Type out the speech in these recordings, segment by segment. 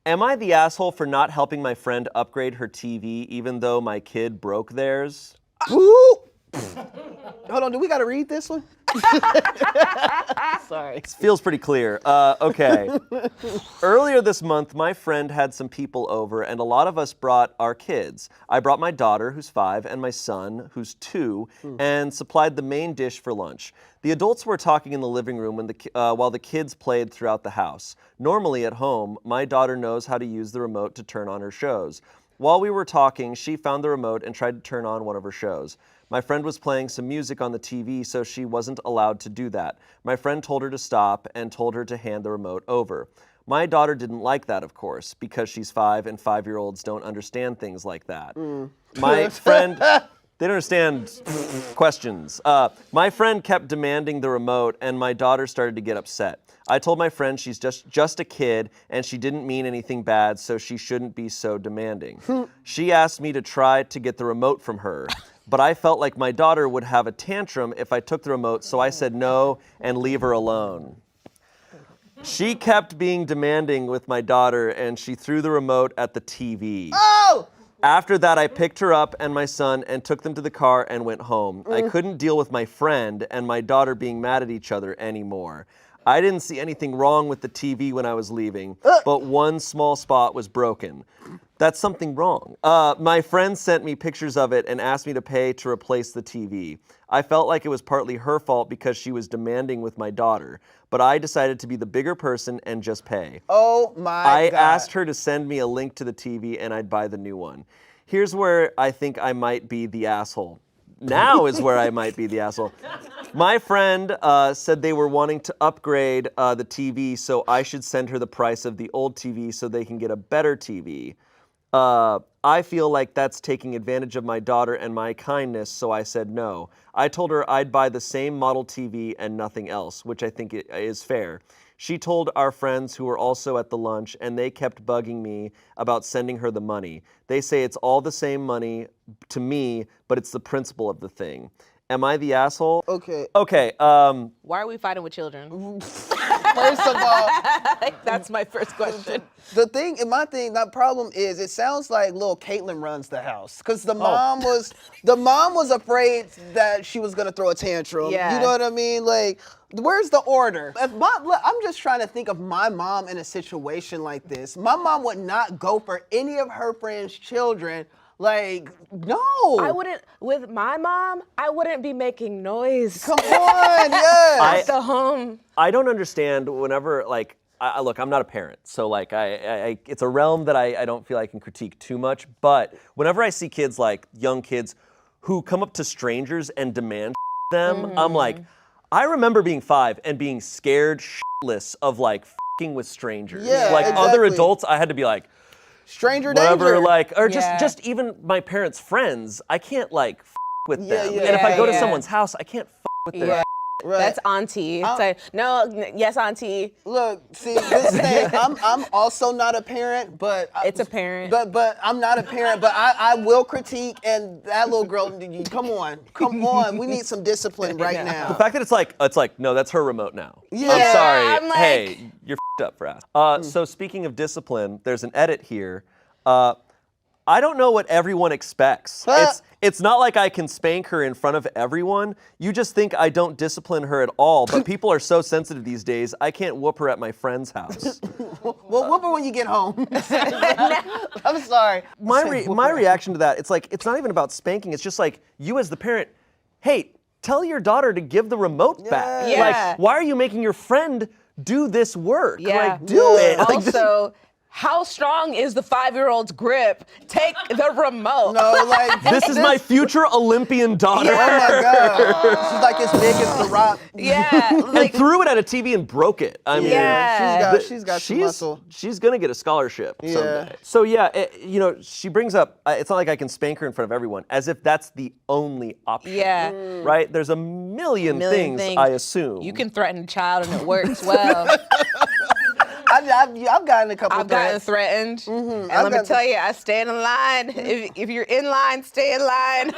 Am I the asshole for not helping my friend upgrade her TV even though my kid broke theirs? Ooh. Hold on, do we gotta read this one? Sorry. This feels pretty clear. Okay. Earlier this month, my friend had some people over, and a lot of us brought our kids. I brought my daughter, who's 5, and my son, who's 2, and supplied the main dish for lunch. The adults were talking in the living room while the kids played throughout the house. Normally at home, my daughter knows how to use the remote to turn on her shows. While we were talking, she found the remote and tried to turn on one of her shows. My friend was playing some music on the TV, so she wasn't allowed to do that. My friend told her to stop and told her to hand the remote over. My daughter didn't like that, of course, because she's 5 and 5-year-olds don't understand things like that. My friend... They don't understand questions. My friend kept demanding the remote, and my daughter started to get upset. I told my friend she's just a kid, and she didn't mean anything bad, so she shouldn't be so demanding. She asked me to try to get the remote from her, but I felt like my daughter would have a tantrum if I took the remote, so I said no and leave her alone. She kept being demanding with my daughter, and she threw the remote at the TV. Oh! After that, I picked her up and my son and took them to the car and went home. I couldn't deal with my friend and my daughter being mad at each other anymore. I didn't see anything wrong with the TV when I was leaving, but one small spot was broken. That's something wrong. My friend sent me pictures of it and asked me to pay to replace the TV. I felt like it was partly her fault because she was demanding with my daughter, but I decided to be the bigger person and just pay. Oh my God. I asked her to send me a link to the TV and I'd buy the new one. Here's where I think I might be the asshole. Now is where I might be the asshole. My friend said they were wanting to upgrade the TV, so I should send her the price of the old TV so they can get a better TV. I feel like that's taking advantage of my daughter and my kindness, so I said no. I told her I'd buy the same model TV and nothing else, which I think is fair. She told our friends who were also at the lunch, and they kept bugging me about sending her the money. They say it's all the same money to me, but it's the principle of the thing. Am I the asshole? Okay. Okay, Why are we fighting with children? First of all, That's my first question. my problem is it sounds like little Caitlyn runs the house. Cause the mom was afraid that she was gonna throw a tantrum. Yeah. You know what I mean? Like, where's the order? I'm just trying to think of my mom in a situation like this. My mom would not go for any of her friends' children. Like, no. I wouldn't, with my mom, I wouldn't be making noise. Come on, yes. At the home. I don't understand whenever, like, look, I'm not a parent, so like, it's a realm that I don't feel I can critique too much, but whenever I see kids, like young kids, who come up to strangers and demand them, I'm like, I remember being 5 and being scared shitless of like f***ing with strangers. Yeah, like exactly. other adults, I had to be like, stranger whatever, danger. like, or Yeah. just even my parents' friends, I can't like f*** with Yeah, them. yeah, and if I go to yeah. someone's house, I can't f*** with their Yeah. Right. That's auntie. It's like, no, yes, auntie. Look, see, this thing, I'm also not a parent, but It's a parent. But I'm not a parent, but I will critique. And that little girl, come on, we need some discipline right Yeah. now. The fact that it's like, no, that's her remote now. Yeah. I'm sorry. I'm like- Hey, you're f***ed up for ass. So speaking of discipline, there's an edit here. I don't know what everyone expects. It's not like I can spank her in front of everyone. You just think I don't discipline her at all, but people are so sensitive these days, I can't whoop her at my friend's house. Well, whoop her when you get home. I'm sorry. My reaction to that, it's like, it's not even about spanking, it's just like, you as the parent, hey, tell your daughter to give the remote back. Yeah. Like, why are you making your friend do this work? Yeah. Like, do it. Like, this- Also, how strong is the 5-year-old's grip? Take the remote. No, like This is my future Olympian daughter. Oh my God, she's like as big as The Rock. Yeah. And Like, threw it at a TV and broke it. I mean, Yeah. She's got some muscle. She's gonna get a scholarship someday. So yeah, she brings up. It's not like I can spank her in front of everyone, as if that's the only option. Yeah. Right? There's a million things, I assume. You can threaten a child and it works well. I've gotten a couple I've gotten threats. threatened. And I've let me gotten- tell you, I stand in line. If you're in line, stay in line.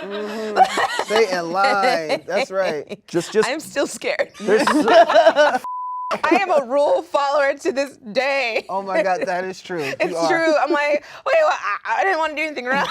Stay in line. That's right. just I'm still scared. there's I am a rule follower to this day. Oh my God, that is true. It's true. I'm like, wait, well, I didn't want to do anything wrong.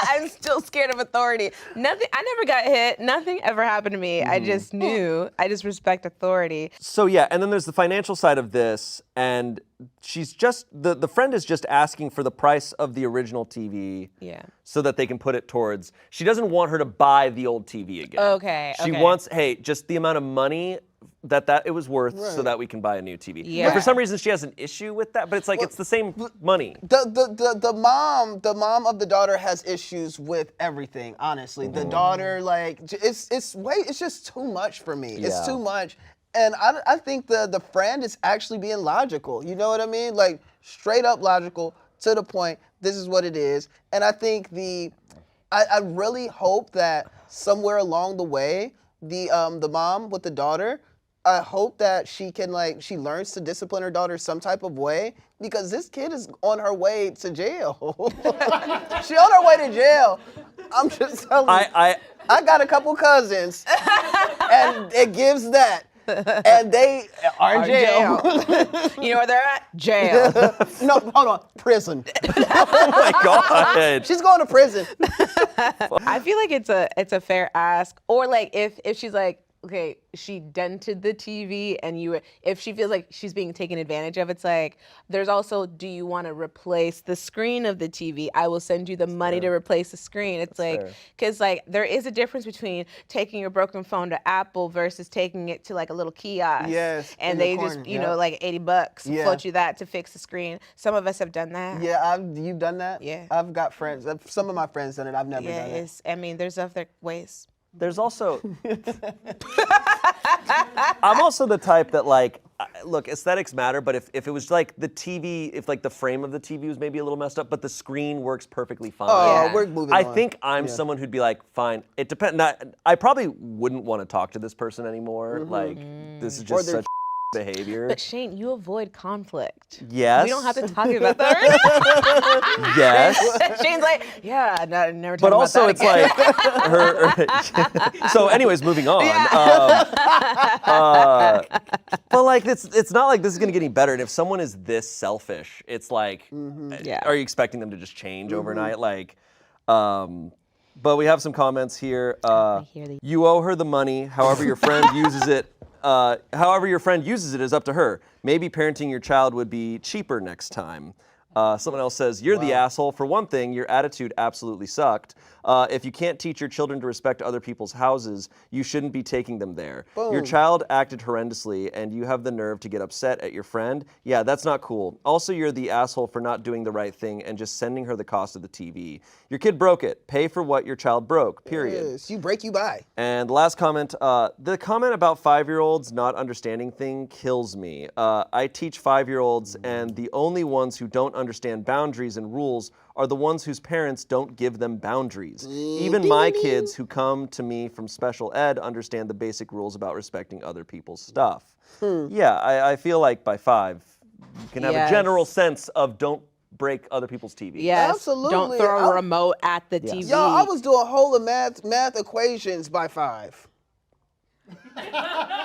I'm still scared of authority. Nothing. I never got hit. Nothing ever happened to me. I just knew. I just respect authority. So yeah, and then there's the financial side of this, and she's just the friend is just asking for the price of the original TV. Yeah. So that they can put it towards. She doesn't want her to buy the old TV again. Okay. She wants, hey, just the amount of money that it was worth, so that we can buy a new TV. Yeah. But for some reason she has an issue with that. But it's like it's the same money. The mom of the daughter has issues with everything. Honestly, the daughter, like, it's just too much for me. It's Yeah. too much. And I think the friend is actually being logical. You know what I mean? Like, straight up logical, to the point. This is what it is. And I think I really hope that somewhere along the way, the mom with the daughter, I hope that she learns to discipline her daughter some type of way, because this kid is on her way to jail. She on her way to jail. I'm just telling you. I got a couple cousins, and it gives that. And they are in jail. You know where they're at? Jail. No, hold on. Prison. Oh my God. She's going to prison. I feel like it's a fair ask. Or like if she's like, okay, she dented the TV, and if she feels like she's being taken advantage of, it's like, there's also, do you want to replace the screen of the TV? I will send you the money to replace the screen. It's like, because like there is a difference between taking your broken phone to Apple versus taking it to like a little kiosk. Yes. And in they the just, corner, you know, like $80, Yeah. float you that to fix the screen. Some of us have done that. Yeah, you've done that? Yeah. I've got friends. Some of my friends done it. I've never Yeah, done it. I mean, there's other ways. There's also, I'm also the type that like, look, aesthetics matter, but if it was like the TV, if like the frame of the TV was maybe a little messed up, but the screen works perfectly fine. Oh, Yeah. we're moving I on. think I'm someone who'd be like, fine, it depends. I probably wouldn't want to talk to this person anymore. Like, this is just they're such behavior. But Shane, you avoid conflict. Yes. We don't have to talk about that right now. Yes. Shane's like, yeah, no, never talk But about also, that it's again. like her. So, anyways, moving on. But like, it's not like this is gonna get any better. And if someone is this selfish, it's like, Yeah. are you expecting them to just change overnight? Like, but we have some comments here. hear these. You owe her the money. However, your friend uses it. However your friend uses it is up to her. Maybe parenting your child would be cheaper next time. Someone else says, you're the asshole. For one thing, your attitude absolutely sucked. If you can't teach your children to respect other people's houses, you shouldn't be taking them there. Your child acted horrendously, and you have the nerve to get upset at your friend? Yeah, that's not cool. Also, you're the asshole for not doing the right thing and just sending her the cost of the TV. Your kid broke it. Pay for what your child broke, period. Yes, you break, you buy. And the last comment, the comment about 5-year-olds not understanding thing kills me. I teach 5-year-olds, and the only ones who don't understand boundaries and rules are the ones whose parents don't give them boundaries. Even my kids who come to me from special ed understand the basic rules about respecting other people's stuff. Yeah, I feel like by 5, you can have a general sense of don't break other people's TV. Yes. Absolutely. Don't throw a remote at the TV. Yo, I was doing whole of math equations by 5.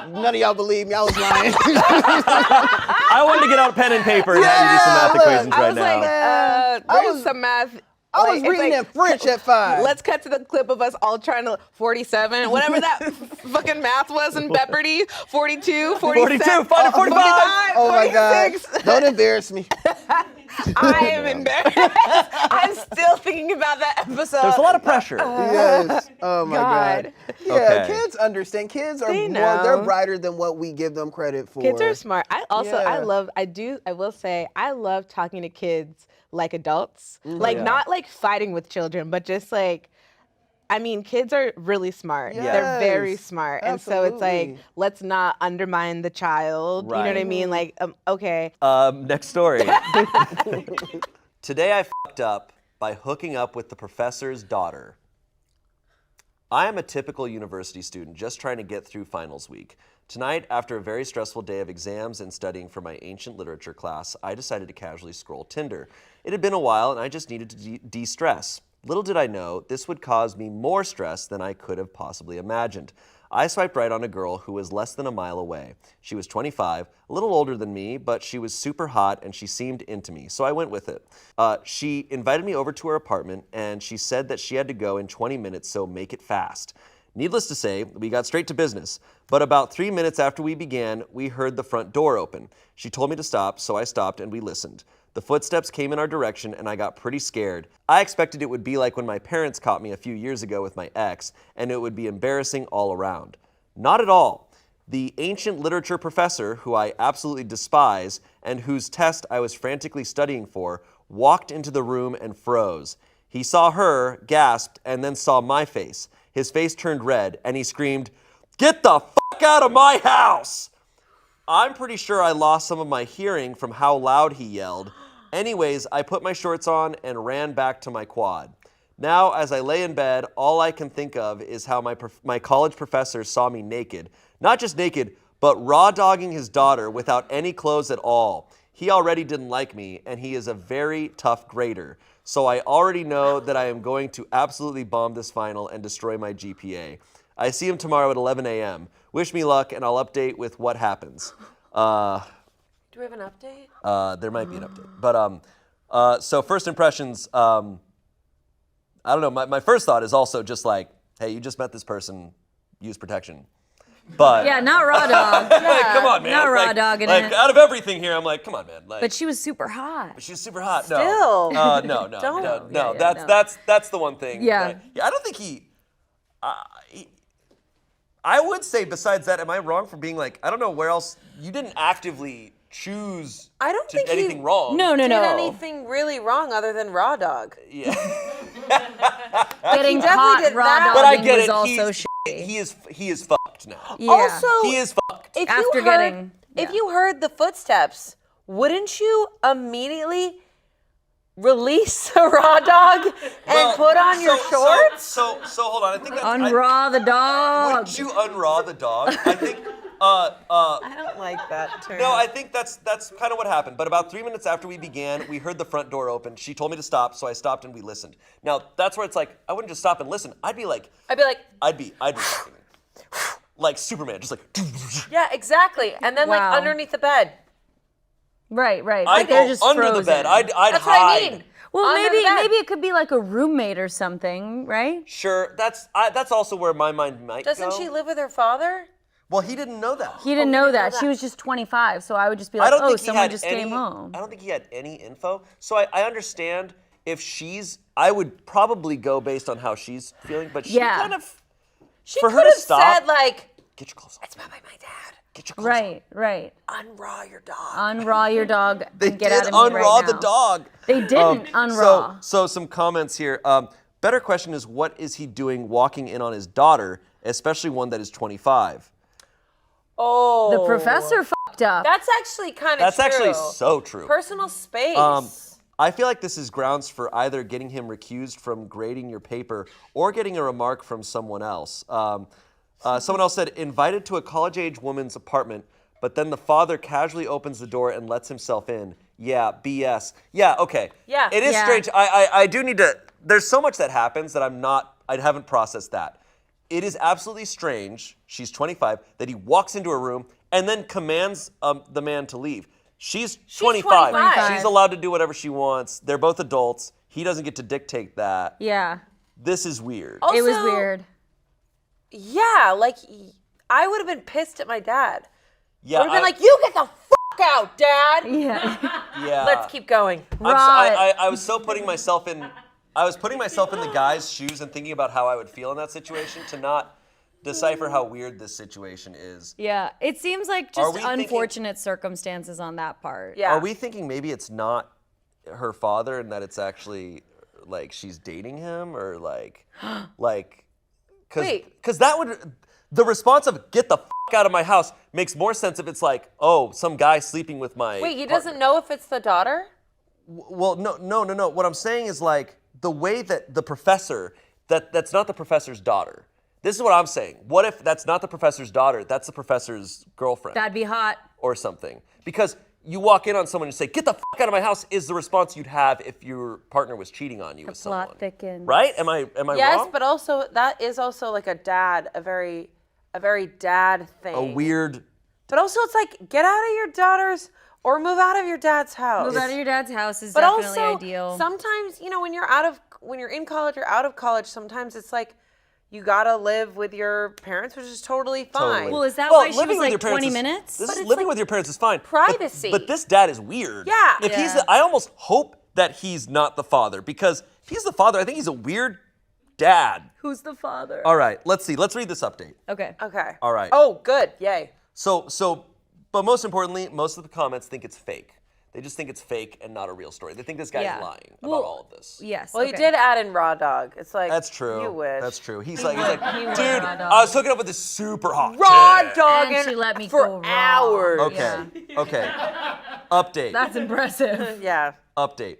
None of y'all believe me. I was lying. I wanted to get out pen and paper and have you do some math look, equations I right was now. like, there's some math. I was it's reading like, in French at 5. Let's cut to the clip of us all trying to 47, whatever that fucking math was in Jeopardy. 42, 47, 42, 45. 45, Oh my God. 46. Don't embarrass me. I am embarrassed. I'm still thinking about that episode. There's a lot of pressure. Yes. Oh my God. Yeah, Okay. kids understand. Kids are They they're know. brighter than what we give them credit for. Kids are smart. I Yeah. will say, I love talking to kids like adults. Like, not like fighting with children, but just like, I mean, kids are really smart. They're very Yes, smart. And so it's like, absolutely. let's not undermine the child. You know what I Right. mean? Like, okay. Next story. Today I fucked up by hooking up with the professor's daughter. I am a typical university student just trying to get through finals week. Tonight, after a very stressful day of exams and studying for my ancient literature class, I decided to casually scroll Tinder. It had been a while and I just needed to de-stress. Little did I know, this would cause me more stress than I could have possibly imagined. I swiped right on a girl who was less than a mile away. She was 25, a little older than me, but she was super hot and she seemed into me, so I went with it. She invited me over to her apartment and she said that she had to go in 20 minutes, so make it fast. Needless to say, we got straight to business, but about 3 minutes after we began, we heard the front door open. She told me to stop, so I stopped and we listened. The footsteps came in our direction and I got pretty scared. I expected it would be like when my parents caught me a few years ago with my ex, and it would be embarrassing all around. Not at all. The ancient literature professor, who I absolutely despise, and whose test I was frantically studying for, walked into the room and froze. He saw her, gasped, and then saw my face. His face turned red, and he screamed, "Get the fuck out of my house!" I'm pretty sure I lost some of my hearing from how loud he yelled. Anyways, I put my shorts on and ran back to my quad. Now, as I lay in bed, all I can think of is how my college professor saw me naked. Not just naked, but raw-dogging his daughter without any clothes at all. He already didn't like me, and he is a very tough grader. So I already know that I am going to absolutely bomb this final and destroy my GPA. I see him tomorrow at 11 a.m. Wish me luck, and I'll update with what happens. Do we have an update? There might be an update. But so first impressions, I don't know. My first thought is also just like, hey, you just met this person, use protection. But Yeah, not raw dog. come on, man. Not raw dogging like, it. out of everything here, I'm like, come on, man. Like, But she was super hot. she's super hot. Still. No, Don't. no. Yeah, That's the one thing. Yeah. I don't think he. I would say besides that, am I wrong for being like, I don't know where else you didn't actively choose I don't think he anything wrong. No. Did anything really wrong other than raw dog? Yeah. Getting definitely caught did raw that. dogging But I get was it. also He is fucked now. Yeah. Also, He is fucked. if After you heard, getting- if yeah. you heard the footsteps, wouldn't you immediately release a raw dog and put on your shorts? So hold on. I think that's Unraw the dog. Wouldn't you unraw the dog? I think. I don't like that term. No, I think that's kind of what happened. But about 3 minutes after we began, we heard the front door open. She told me to stop, so I stopped and we listened. Now that's where it's like I wouldn't just stop and listen. I'd be like, I'd be like Superman, just like. yeah, exactly. And then Wow. like underneath the bed. Right. I'd Like they're go just under frozen. the bed. I'd That's hide. what I mean. Well, Under the bed. maybe it could be like a roommate or something, right? Sure, that's also where my mind might Doesn't go. she live with her father? Well, he didn't know that. He didn't know didn't know that. that. She was just 25, so I would just be I like, don't oh, think he someone had just any, came home. I don't think he had any info. So I understand if I would probably go based on how she's feeling, but she Yeah. kind of, She for could her to have stop, said like, get your clothes on. "It's probably my dad. Get your clothes on. Right. Unraw your dog." Unraw your dog They and get did out of me unraw right the now. dog. They didn't unraw. So some comments here. Better question is, what is he doing walking in on his daughter, especially one that is 25? Oh, The professor fucked up. That's actually kind of That's true. actually so true. Personal space. I feel like this is grounds for either getting him recused from grading your paper or getting a remark from someone else. Someone else said, invited to a college-age woman's apartment, but then the father casually opens the door and lets himself in. Yeah, BS. Yeah, okay. Yeah. It is Yeah. strange. I do need to, there's so much that happens that I haven't processed that. It is absolutely strange, she's 25, that he walks into a room and then commands the man to leave. She's 25. 25. She's allowed to do whatever she wants. They're both adults. He doesn't get to dictate that. Yeah. This is weird. Also, It was weird. Yeah, like I would have been pissed at my dad. Yeah, I would have been like, "You get the fuck out, Dad." Yeah. yeah. Let's keep going. I was so putting myself in. I was putting myself in the guy's shoes and thinking about how I would feel in that situation to not decipher how weird this situation is. Yeah. It seems like Are just we thinking- unfortunate circumstances on that part. Yeah. Are we thinking maybe it's not her father and that it's actually like she's dating him or like Wait. because that would the response of get the fuck out of my house makes more sense if it's like, oh, some guy sleeping with my Wait, he partner. doesn't know if it's the daughter? Well, no. What I'm saying is like the way that the professor, that's not the professor's daughter. This is what I'm saying. What if that's not the professor's daughter? That's the professor's girlfriend That'd be hot. or something. Because you walk in on someone and say, get the fuck out of my house is the response you'd have if your partner was cheating on you with someone. Plot thickens. Right? Am I Yes, wrong? but also that is also like a dad, a very a very dad thing. A weird. But also, it's like, get out of your daughter's or move out of your dad's house. Move out of your dad's house is But definitely also, ideal. sometimes, when you're in college or out of college, sometimes it's like you gotta live with your parents, which is totally fine. Totally. Well, is that why she living was with your like parents 20 is- minutes? This But is it's living like with your parents is fine. privacy. But this dad is weird. Yeah. If he's, Yeah. I almost hope that he's not the father, because if he's the father, I think he's a weird dad. Who's the father? All right, let's see. Let's read this update. Okay. Okay. All right. Oh, good. Yay. But most importantly, most of the comments think it's fake. They just think it's fake and not a real story. They think this guy Yeah. is lying Well, about all of this. Yes. Well, okay. he did add in raw dog. It's like That's true. You wish. That's true. He's would. like, He would, dude, raw dog. I was hooking up with this super hot Raw chick." dog And she let me for go raw. hours. Okay. Okay. Update. That's impressive. Yeah. Update.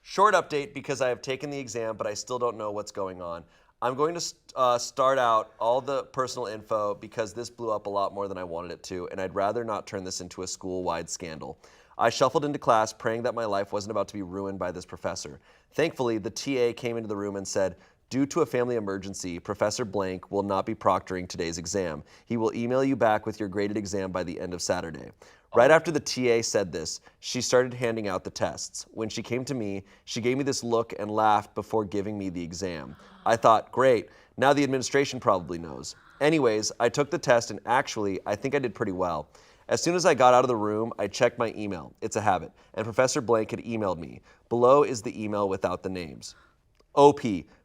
Short update because I have taken the exam, but I still don't know what's going on. I'm going to start out all the personal info because this blew up a lot more than I wanted it to, and I'd rather not turn this into a school-wide scandal. I shuffled into class praying that my life wasn't about to be ruined by this professor. Thankfully, the TA came into the room and said, "Due to a family emergency, Professor Blank will not be proctoring today's exam. He will email you back with your graded exam by the end of Saturday." Right after the TA said this, she started handing out the tests. When she came to me, she gave me this look and laughed before giving me the exam. I thought, great, now the administration probably knows. Anyways, I took the test and actually, I think I did pretty well. As soon as I got out of the room, I checked my email. It's a habit. And Professor Blank had emailed me. Below is the email without the names. OP,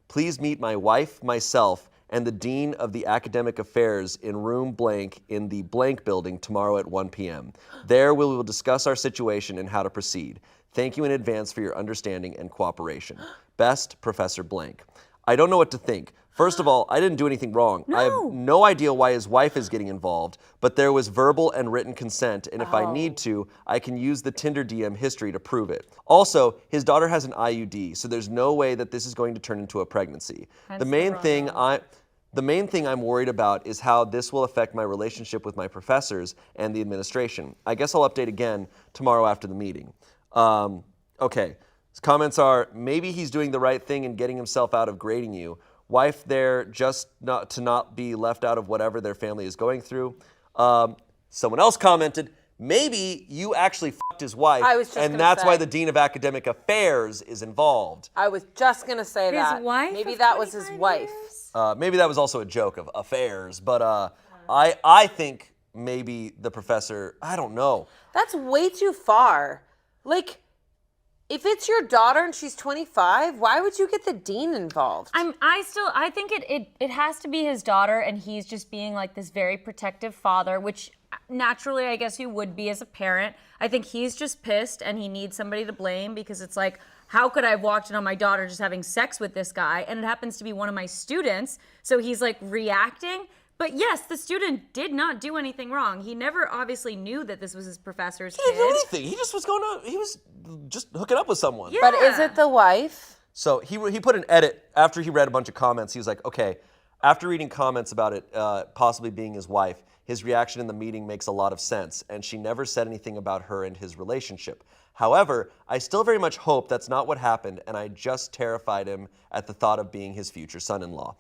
please meet my wife, myself, and the Dean of the Academic Affairs in room blank in the blank building tomorrow at 1 p.m. There we will discuss our situation and how to proceed. Thank you in advance for your understanding and cooperation. Best, Professor Blank. I don't know what to think. First of all, I didn't do anything wrong. I have no idea why his wife is getting involved, but there was verbal and written consent, and if I need to, I can use the Tinder DM history to prove it. Also, his daughter has an IUD, so there's no way that this is going to turn into a pregnancy. The main thing I'm worried about is how this will affect my relationship with my professors and the administration. I guess I'll update again tomorrow after the meeting. Okay, his comments are, maybe he's doing the right thing and getting himself out of grading you. Wife there just to not be left out of whatever their family is going through. Someone else commented, maybe you actually fucked his wife, I was just and gonna that's say. why the Dean of Academic Affairs is involved. I was just gonna say His that. wife Maybe of that was his 25 wife. years? Maybe that was also a joke of affairs, but I think maybe the professor, I don't know. That's way too far. Like, if it's your daughter and she's 25, why would you get the dean involved? I think it has to be his daughter, and he's just being like this very protective father, which naturally I guess you would be as a parent. I think he's just pissed and he needs somebody to blame because it's like, how could I have walked in on my daughter just having sex with this guy? And it happens to be one of my students. So he's like reacting. But yes, the student did not do anything wrong. He never obviously knew that this was his professor's He didn't do kid. anything. He just was he was just hooking up with someone. Yeah. But is it the wife? So he put an edit after he read a bunch of comments. He was like, okay, after reading comments about it possibly being his wife, his reaction in the meeting makes a lot of sense, and she never said anything about her and his relationship. However, I still very much hope that's not what happened, and I just terrified him at the thought of being his future son-in-law.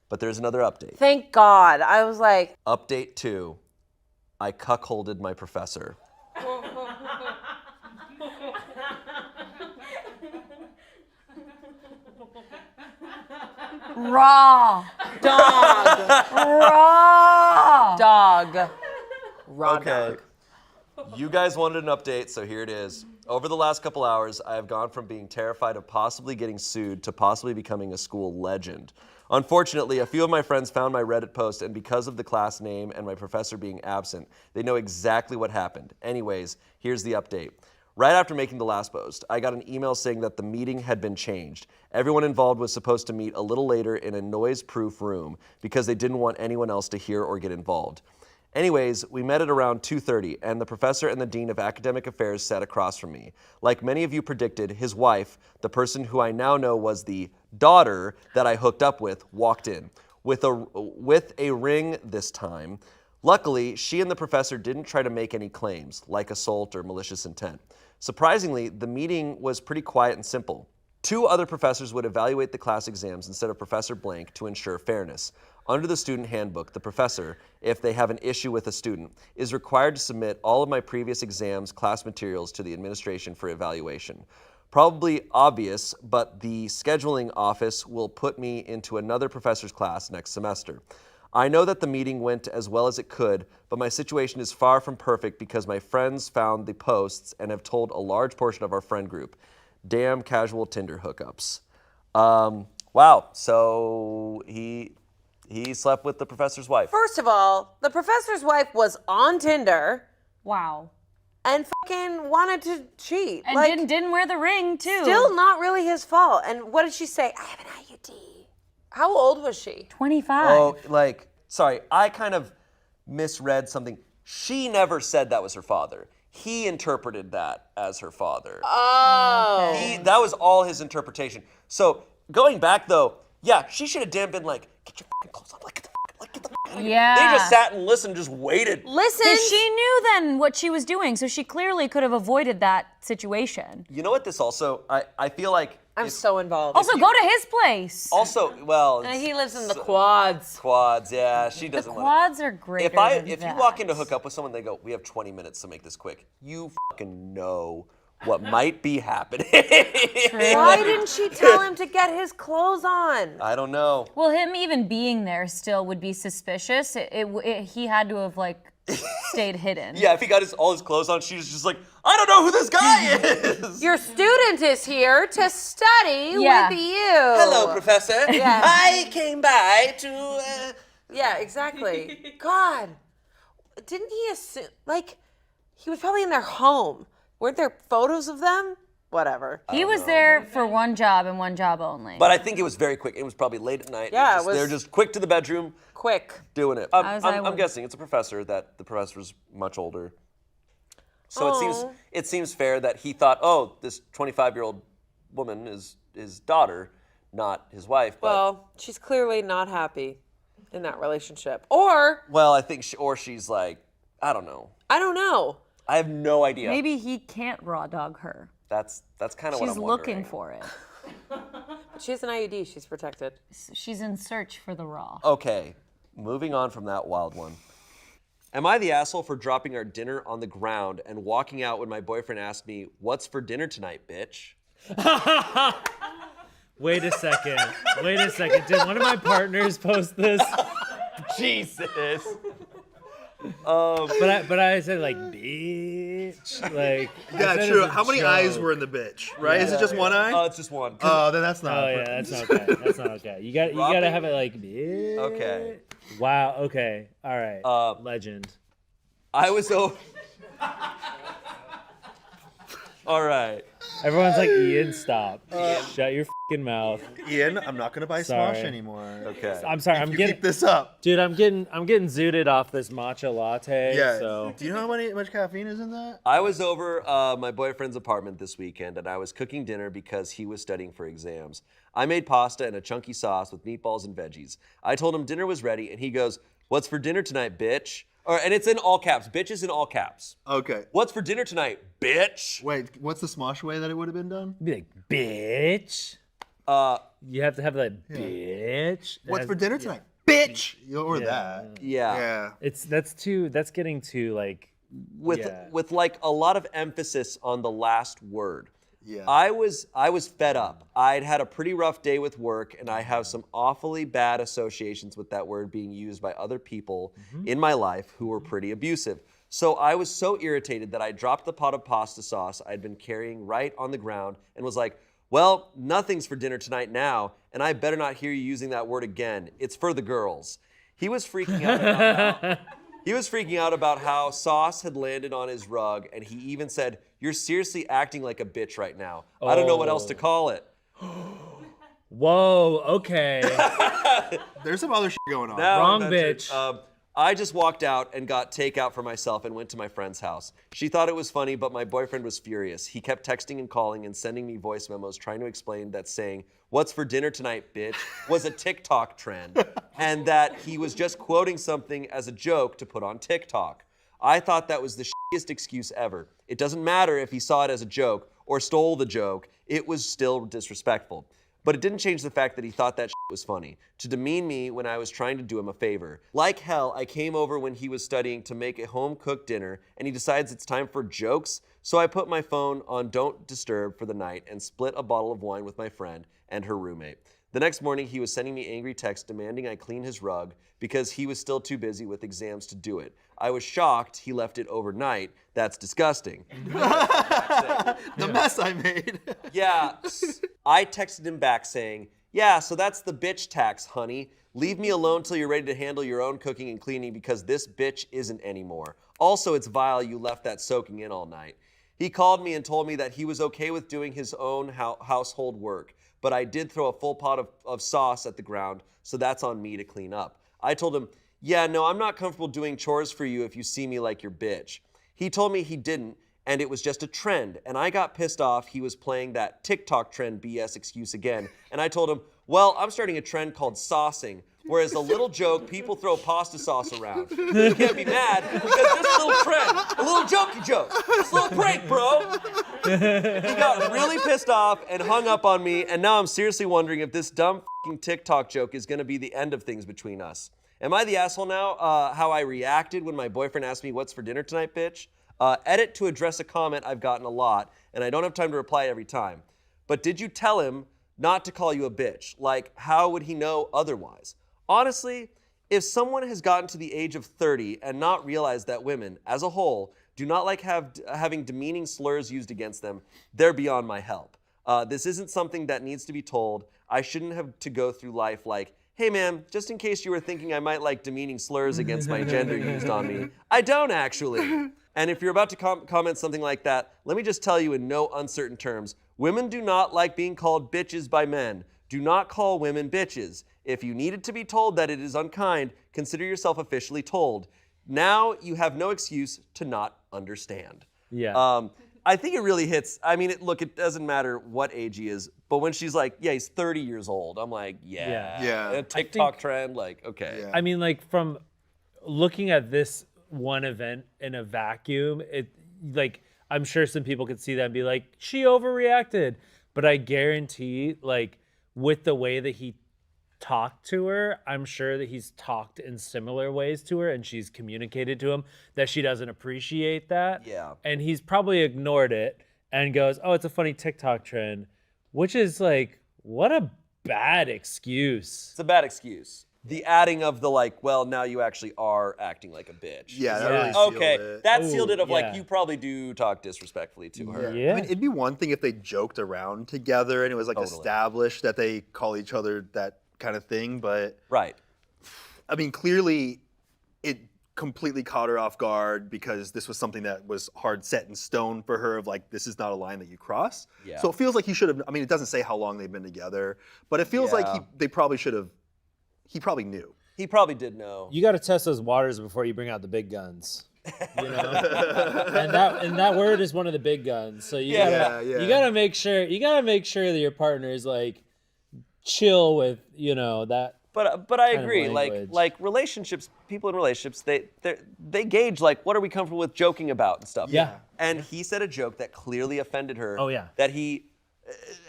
But there's another update. Thank God. I was like, Update 2, I cuckolded my professor. Raw. dog. Raw. Dog. Raw Okay. dog. You guys wanted an update, so here it is. Over the last couple hours, I have gone from being terrified of possibly getting sued to possibly becoming a school legend. Unfortunately, a few of my friends found my Reddit post, and because of the class name and my professor being absent, they know exactly what happened. Anyways, here's the update. Right after making the last post, I got an email saying that the meeting had been changed. Everyone involved was supposed to meet a little later in a noise-proof room because they didn't want anyone else to hear or get involved. Anyways, we met at around 2:30, and the professor and the dean of academic affairs sat across from me. Like many of you predicted, his wife, the person who I now know was the daughter that I hooked up with, walked in with a ring this time. Luckily, she and the professor didn't try to make any claims, like assault or malicious intent. Surprisingly, the meeting was pretty quiet and simple. 2 other professors would evaluate the class exams instead of Professor Blank to ensure fairness. Under the student handbook, the professor, if they have an issue with a student, is required to submit all of my previous exams, class materials to the administration for evaluation. Probably obvious, but the scheduling office will put me into another professor's class next semester. I know that the meeting went as well as it could, but my situation is far from perfect because my friends found the posts and have told a large portion of our friend group. Damn casual Tinder hookups. Wow, so he slept with the professor's wife. First of all, the professor's wife was on Tinder Wow. and fucking wanted to cheat. And didn't wear the ring too. Still not really his fault. And what did she say? I have an IUD. How old was she? 25. Oh, sorry, I kind of misread something. She never said that was her father. He interpreted that as her father. Oh. That was all his interpretation. So going back though, yeah, she should have damn been like, get your fucking clothes on, get the fuck. Yeah. They just sat and listened, just waited. Listen. Because she knew then what she was doing, so she clearly could have avoided that situation. You know what this also, I feel like. I'm so involved. Also, go to his place. Also, well. And he lives in the quads. Quads, yeah, she The doesn't want quads are great. If you walk in to hook up with someone, they go, we have 20 minutes to make this quick. You fucking know what might be happening. Why didn't she tell him to get his clothes on? I don't know. Well, him even being there still would be suspicious. He had to have stayed hidden. Yeah, if he got all his clothes on, she's just like, I don't know who this guy is. Your student is here to study Yeah. with you. Hello, professor. Yeah. I came by to. Yeah, exactly. God, didn't he assume, he was probably in their home. Weren't there photos of them? Whatever. He was there for one job and one job only. But I think it was very quick. It was probably late at night. Yeah, it was- They're just quick to the bedroom, Quick. doing it. As I I'm would. guessing it's a professor that the professor's much older. So it seems fair that he thought, oh, this 25-year-old woman is his daughter, not his wife. But, Well, she's clearly not happy in that relationship. Or, well, I think, she's like, I don't know. I don't know. I have no idea. Maybe he can't raw dog her. That's kind of what She's I'm looking wondering. for it. She has an IUD. She's protected. She's in search for the raw. Okay, moving on from that wild one. Am I the asshole for dropping our dinner on the ground and walking out when my boyfriend asked me, what's for dinner tonight, bitch? Wait a second. Did one of my partners post this? Jesus. But I said bitch. I Yeah, said it true. as a How many joke. eyes were in the bitch, right? Is it just one eye? Oh, it's just one. Oh, then that's not. Oh yeah, that's not okay. That's not okay. You gotta have it bitch. Okay. Wow. Okay. All right. Legend. I was All right. Everyone's like, Ian, stop. Shut your fucking mouth. Ian, I'm not gonna buy Sorry. Smosh anymore. Okay. I'm sorry. You keep this up. Dude, I'm getting zooted off this matcha latte. Yeah. So Do you know how much caffeine is in that? I was over my boyfriend's apartment this weekend and I was cooking dinner because he was studying for exams. I made pasta and a chunky sauce with meatballs and veggies. I told him dinner was ready and he goes, what's for dinner tonight, bitch? And it's in all caps. Bitch is in all caps. Okay. What's for dinner tonight, bitch? Wait, what's the Smosh way that it would have been done? be like, bitch. You have to have that bitch. What's As- for dinner tonight, bitch? Or that. Yeah. Yeah. That's getting too With Yeah. with a lot of emphasis on the last word. Yeah. I was fed up. I'd had a pretty rough day with work, and I have some awfully bad associations with that word being used by other people in my life who were pretty abusive. So I was so irritated that I dropped the pot of pasta sauce I'd been carrying right on the ground and was like, well, nothing's for dinner tonight now, and I better not hear you using that word again. It's for the girls. He was freaking out about how sauce had landed on his rug, and he even said, you're seriously acting like a bitch right now. I don't know what else to call it. Whoa, okay. There's some other shit going on. Now Wrong that's it. bitch. I just walked out and got takeout for myself and went to my friend's house. She thought it was funny, but my boyfriend was furious. He kept texting and calling and sending me voice memos trying to explain that saying, what's for dinner tonight, bitch, was a TikTok trend, and that he was just quoting something as a joke to put on TikTok. I thought that was the shittiest excuse ever. It doesn't matter if he saw it as a joke or stole the joke, it was still disrespectful. But it didn't change the fact that he thought that was funny, to demean me when I was trying to do him a favor. Like hell, I came over when he was studying to make a home-cooked dinner, and he decides it's time for jokes, so I put my phone on Don't Disturb for the night and split a bottle of wine with my friend and her roommate. The next morning, he was sending me angry texts demanding I clean his rug because he was still too busy with exams to do it. I was shocked he left it overnight. That's disgusting. The mess I made. Yeah, I texted him back saying, yeah, so that's the bitch tax, honey. Leave me alone till you're ready to handle your own cooking and cleaning because this bitch isn't anymore. Also, it's vile you left that soaking in all night. He called me and told me that he was okay with doing his own household work, but I did throw a full pot of sauce at the ground, so that's on me to clean up. I told him, yeah, no, I'm not comfortable doing chores for you if you see me like your bitch. He told me he didn't, and it was just a trend, and I got pissed off he was playing that TikTok trend BS excuse again, and I told him, well, I'm starting a trend called saucing, where as a little joke, people throw pasta sauce around. You can't be mad because just a little trend, a little jokey joke, just a little prank, bro. He got really pissed off and hung up on me, and now I'm seriously wondering if this dumb f***ing TikTok joke is gonna be the end of things between us. Am I the asshole now? How I reacted when my boyfriend asked me, what's for dinner tonight, bitch? Edit to address a comment I've gotten a lot, and I don't have time to reply every time. But did you tell him not to call you a bitch? Like, how would he know otherwise? Honestly, if someone has gotten to the age of 30 and not realized that women, as a whole, do not like having demeaning slurs used against them, they're beyond my help. This isn't something that needs to be told. I shouldn't have to go through life like, hey man, just in case you were thinking I might like demeaning slurs against my gender used on me, I don't actually. And if you're about to comment something like that, let me just tell you in no uncertain terms, women do not like being called bitches by men. Do not call women bitches. If you needed to be told that it is unkind, consider yourself officially told. Now you have no excuse to not understand. Yeah. I think it really hits. I mean, look, it doesn't matter what age he is, but when she's like, yeah, he's 30 years old, I'm like, yeah. A TikTok trend, like, okay. Yeah. I mean, like, from looking at this one event in a vacuum, it, like, I'm sure some people could see that and be like, she overreacted. But I guarantee, like, with the way that he talked to her, I'm sure that he's talked in similar ways to her and she's communicated to him that she doesn't appreciate that. Yeah. And he's probably ignored it and goes, oh, it's a funny TikTok trend, which is like, what a bad excuse. It's a bad excuse. The adding of the like, well, now you actually are acting like a bitch. Yeah, that really sealed okay, it. that sealed it of like, yeah. you probably do talk disrespectfully to her. Yeah. I mean, it'd be one thing if they joked around together and it was like established that they call each other that kind of thing, but Right. I mean, clearly it completely caught her off guard because this was something that was hard set in stone for her of like, this is not a line that you cross. Yeah. So it feels like he should have, I mean, it doesn't say how long they've been together, but it feels like they probably should have, he probably knew. He probably did know. You got to test those waters before you bring out the big guns. You know, and that word is one of the big guns. So you gotta make sure that your partner is like chill with that. But I kind of agree. language. Like relationships, people in relationships, they gauge like what are we comfortable with joking about and stuff. Yeah. And he said a joke that clearly offended her. Oh, yeah. That he,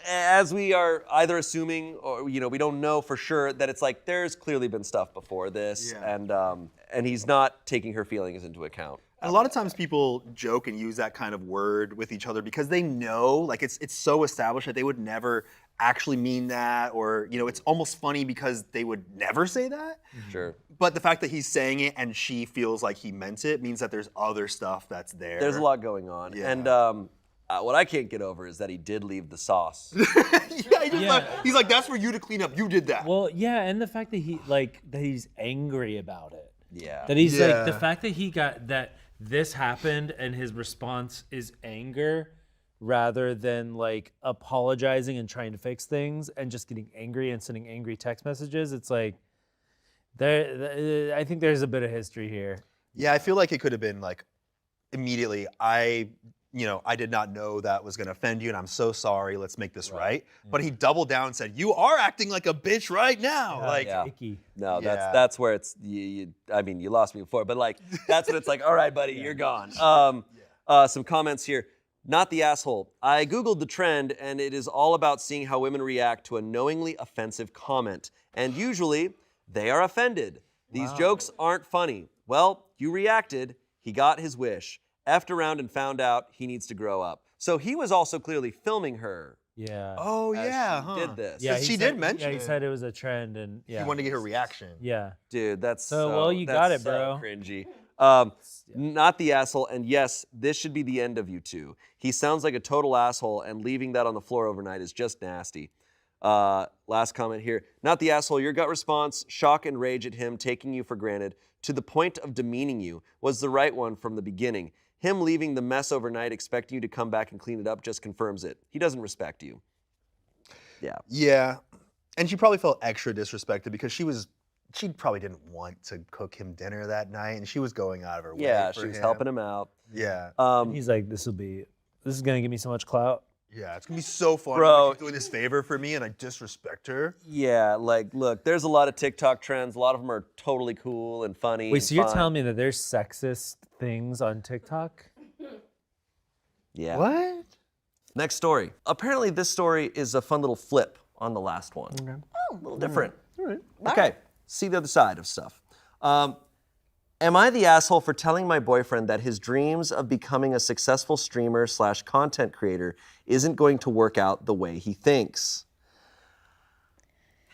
as we are either assuming or we don't know for sure that it's like there's clearly been stuff before this, and he's not taking her feelings into account. And a lot of times people joke and use that kind of word with each other because they know, like it's so established that they would never actually mean that, or it's almost funny because they would never say that. Sure. But the fact that he's saying it and she feels like he meant it means that there's other stuff that's there. There's a lot going on. Yeah. And what I can't get over is that he did leave the sauce. He's like, that's for you to clean up. You did that. Well, yeah, and the fact that he's angry about it. Yeah. That he's like, the fact that he got that this happened and his response is anger rather than like apologizing and trying to fix things and just getting angry and sending angry text messages. It's like, I think there's a bit of history here. Yeah, I feel like it could have been like immediately, I did not know that was gonna offend you and I'm so sorry, let's make this right. But he doubled down and said, you are acting like a bitch right now. Icky. No, that's where it's, I mean, you lost me before, but like, that's when it's like, all right, buddy, you're gone. Some comments here. Not the asshole. I Googled the trend, and it is all about seeing how women react to a knowingly offensive comment. And usually, they are offended. These jokes aren't funny. Well, you reacted. He got his wish. Effed around and found out he needs to grow up. So he was also clearly filming her. Yeah. Oh as yeah, she did this. Yeah, she he did said- mention Yeah, he it. said it was a trend, and He wanted to get her reaction. Yeah. Dude, that's So, so well, you that's got it, so bro. cringy. Not the asshole, and yes, this should be the end of you two. He sounds like a total asshole, and leaving that on the floor overnight is just nasty. Last comment here. Not the asshole. Your gut response, shock and rage at him taking you for granted to the point of demeaning you, was the right one from the beginning. Him leaving the mess overnight, expecting you to come back and clean it up, just confirms it. He doesn't respect you. Yeah. Yeah, and she probably felt extra disrespected because she probably didn't want to cook him dinner that night, and she was going out of her way. Yeah, for she was him. helping him out. Yeah, He's like, this is gonna give me so much clout. yeah, it's gonna be so fun. Bro. She's doing this favor for me, and I disrespect her. Yeah, like, look, there's a lot of TikTok trends. A lot of them are totally cool and funny. Wait, and so you're fun. telling me that there's sexist things on TikTok? Yeah. What? Next story. Apparently, this story is a fun little flip on the last one. Oh, a little different. All right. Okay, see the other side of stuff. Am I the asshole for telling my boyfriend that his dreams of becoming a successful streamer / content creator isn't going to work out the way he thinks?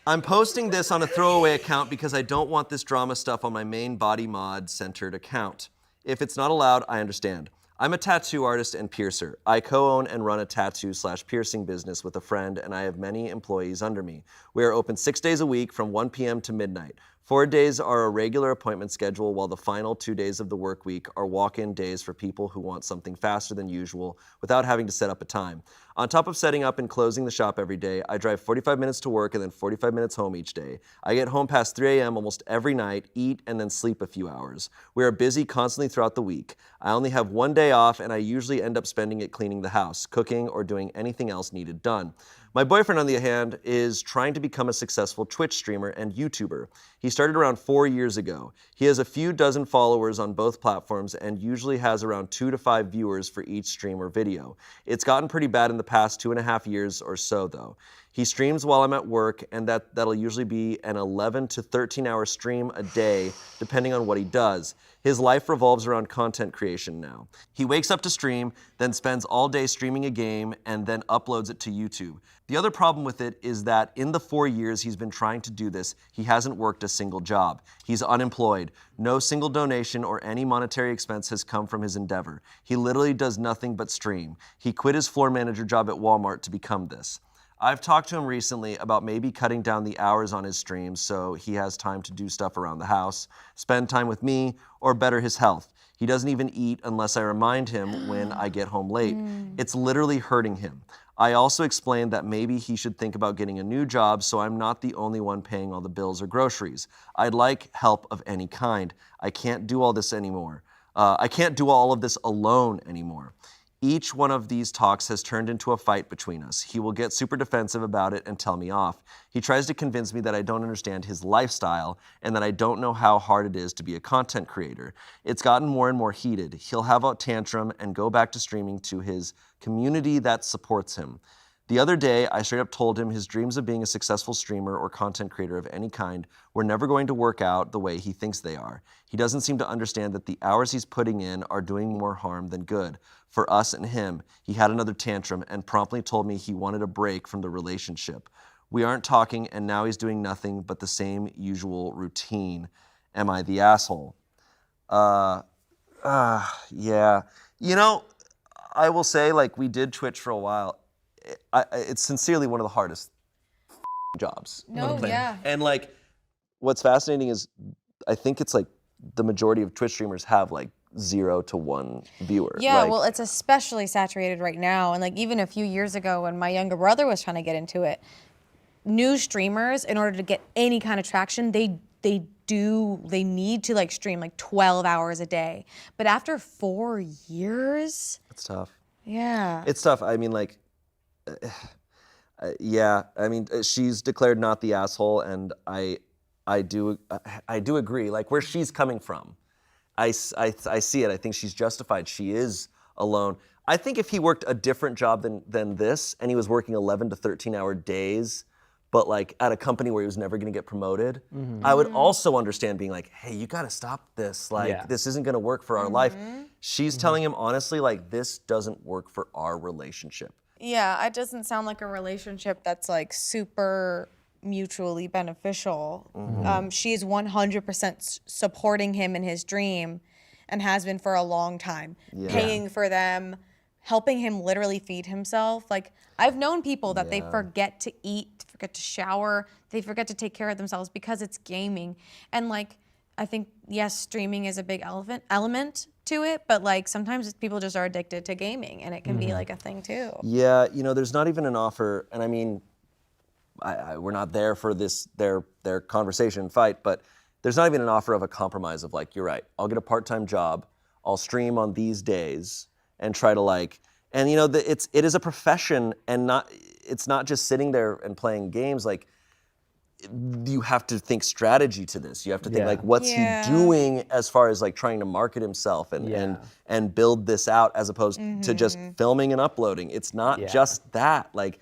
I'm posting this on a throwaway account because I don't want this drama stuff on my main body mod centered account. If it's not allowed, I understand. I'm a tattoo artist and piercer. I co-own and run a tattoo / piercing business with a friend, and I have many employees under me. We are open 6 days a week from 1 p.m. to midnight. 4 days are a regular appointment schedule, while the final 2 days of the work week are walk-in days for people who want something faster than usual without having to set up a time. On top of setting up and closing the shop every day, I drive 45 minutes to work and then 45 minutes home each day. I get home past 3 a.m. almost every night, eat, and then sleep a few hours. We are busy constantly throughout the week. I only have 1 day off, and I usually end up spending it cleaning the house, cooking, or doing anything else needed done. My boyfriend, on the other hand, is trying to become a successful Twitch streamer and YouTuber. He started around 4 years ago. He has a few dozen followers on both platforms and usually has around 2 to 5 viewers for each stream or video. It's gotten pretty bad in the past 2.5 years or so, though. He streams while I'm at work, and that'll usually be an 11 to 13-hour stream a day, depending on what he does. His life revolves around content creation now. He wakes up to stream, then spends all day streaming a game, and then uploads it to YouTube. The other problem with it is that in the 4 years he's been trying to do this, he hasn't worked a single job. He's unemployed. No single donation or any monetary expense has come from his endeavor. He literally does nothing but stream. He quit his floor manager job at Walmart to become this. I've talked to him recently about maybe cutting down the hours on his streams so he has time to do stuff around the house, spend time with me, or better his health. He doesn't even eat unless I remind him when I get home late. It's literally hurting him. I also explained that maybe he should think about getting a new job so I'm not the only one paying all the bills or groceries. I'd like help of any kind. I can't do all this anymore. I can't do all of this alone anymore. Each one of these talks has turned into a fight between us. He will get super defensive about it and tell me off. He tries to convince me that I don't understand his lifestyle and that I don't know how hard it is to be a content creator. It's gotten more and more heated. He'll have a tantrum and go back to streaming to his community that supports him. The other day, I straight up told him his dreams of being a successful streamer or content creator of any kind were never going to work out the way he thinks they are. He doesn't seem to understand that the hours he's putting in are doing more harm than good. For us and him, he had another tantrum and promptly told me he wanted a break from the relationship. We aren't talking, and now he's doing nothing but the same usual routine. Am I the asshole? Yeah. You know, I will say, like, we did Twitch for a while. It's sincerely one of the hardest jobs. No, yeah. And like, what's fascinating is, I think it's like the majority of Twitch streamers have like 0 to 1 viewer. Yeah, like, well, it's especially saturated right now. And like even a few years ago when my younger brother was trying to get into it, new streamers, in order to get any kind of traction, they need to like stream like 12 hours a day. But after 4 years, it's tough. yeah. It's tough. I mean, like, yeah. I mean, she's declared not the asshole, and I do agree. Like, where she's coming from, I see it. I think she's justified. She is alone. I think if he worked a different job than this, and he was working 11 to 13-hour days, but like at a company where he was never going to get promoted, I would also understand being like, hey, you got to stop this. Like, this isn't going to work for our life. She's telling him honestly, like, this doesn't work for our relationship. Yeah, it doesn't sound like a relationship that's like super mutually beneficial. She's 100% supporting him in his dream and has been for a long time, paying for them, helping him literally feed himself. Like, I've known people that they forget to eat, forget to shower, they forget to take care of themselves because it's gaming. And like, I think, yes, streaming is a big element to it, but like sometimes people just are addicted to gaming and it can be like a thing too. Yeah, you know, there's not even an offer, and I mean, we're not there for this their conversation fight, but there's not even an offer of a compromise of like, you're right, I'll get a part-time job, I'll stream on these days and try to like, and you know, it is a profession, and it's not just sitting there and playing games. Like, you have to think strategy to this. You have to think like, what's he doing as far as like trying to market himself and build this out, as opposed to just filming and uploading. It's not just that. Like,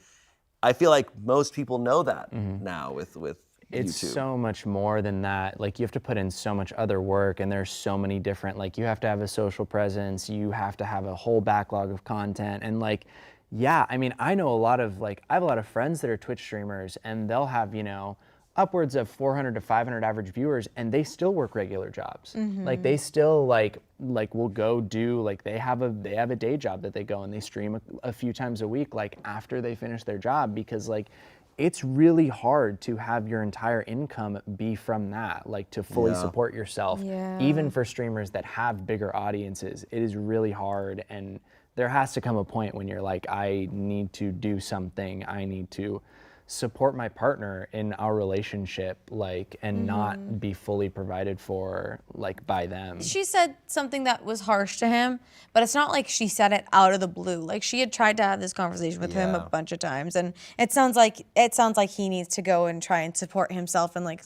I feel like most people know that now with It's YouTube. so much more than that. Like, you have to put in so much other work, and there's so many different, like, you have to have a social presence, you have to have a whole backlog of content, and like, yeah, I mean, I know a lot of, like, I have a lot of friends that are Twitch streamers, and they'll have, you know, upwards of 400 to 500 average viewers, and they still work regular jobs. Like, they still like will go do, like, they have a day job that they go and they stream a few times a week, like, after they finish their job, because like, it's really hard to have your entire income be from that, like, to fully support yourself. Even for streamers that have bigger audiences, it is really hard, and there has to come a point when you're like, I need to do something, I need to support my partner in our relationship, like, and not be fully provided for, like, by them. She said something that was harsh to him, but it's not like she said it out of the blue. Like, she had tried to have this conversation with him a bunch of times, and it sounds like he needs to go and try and support himself and like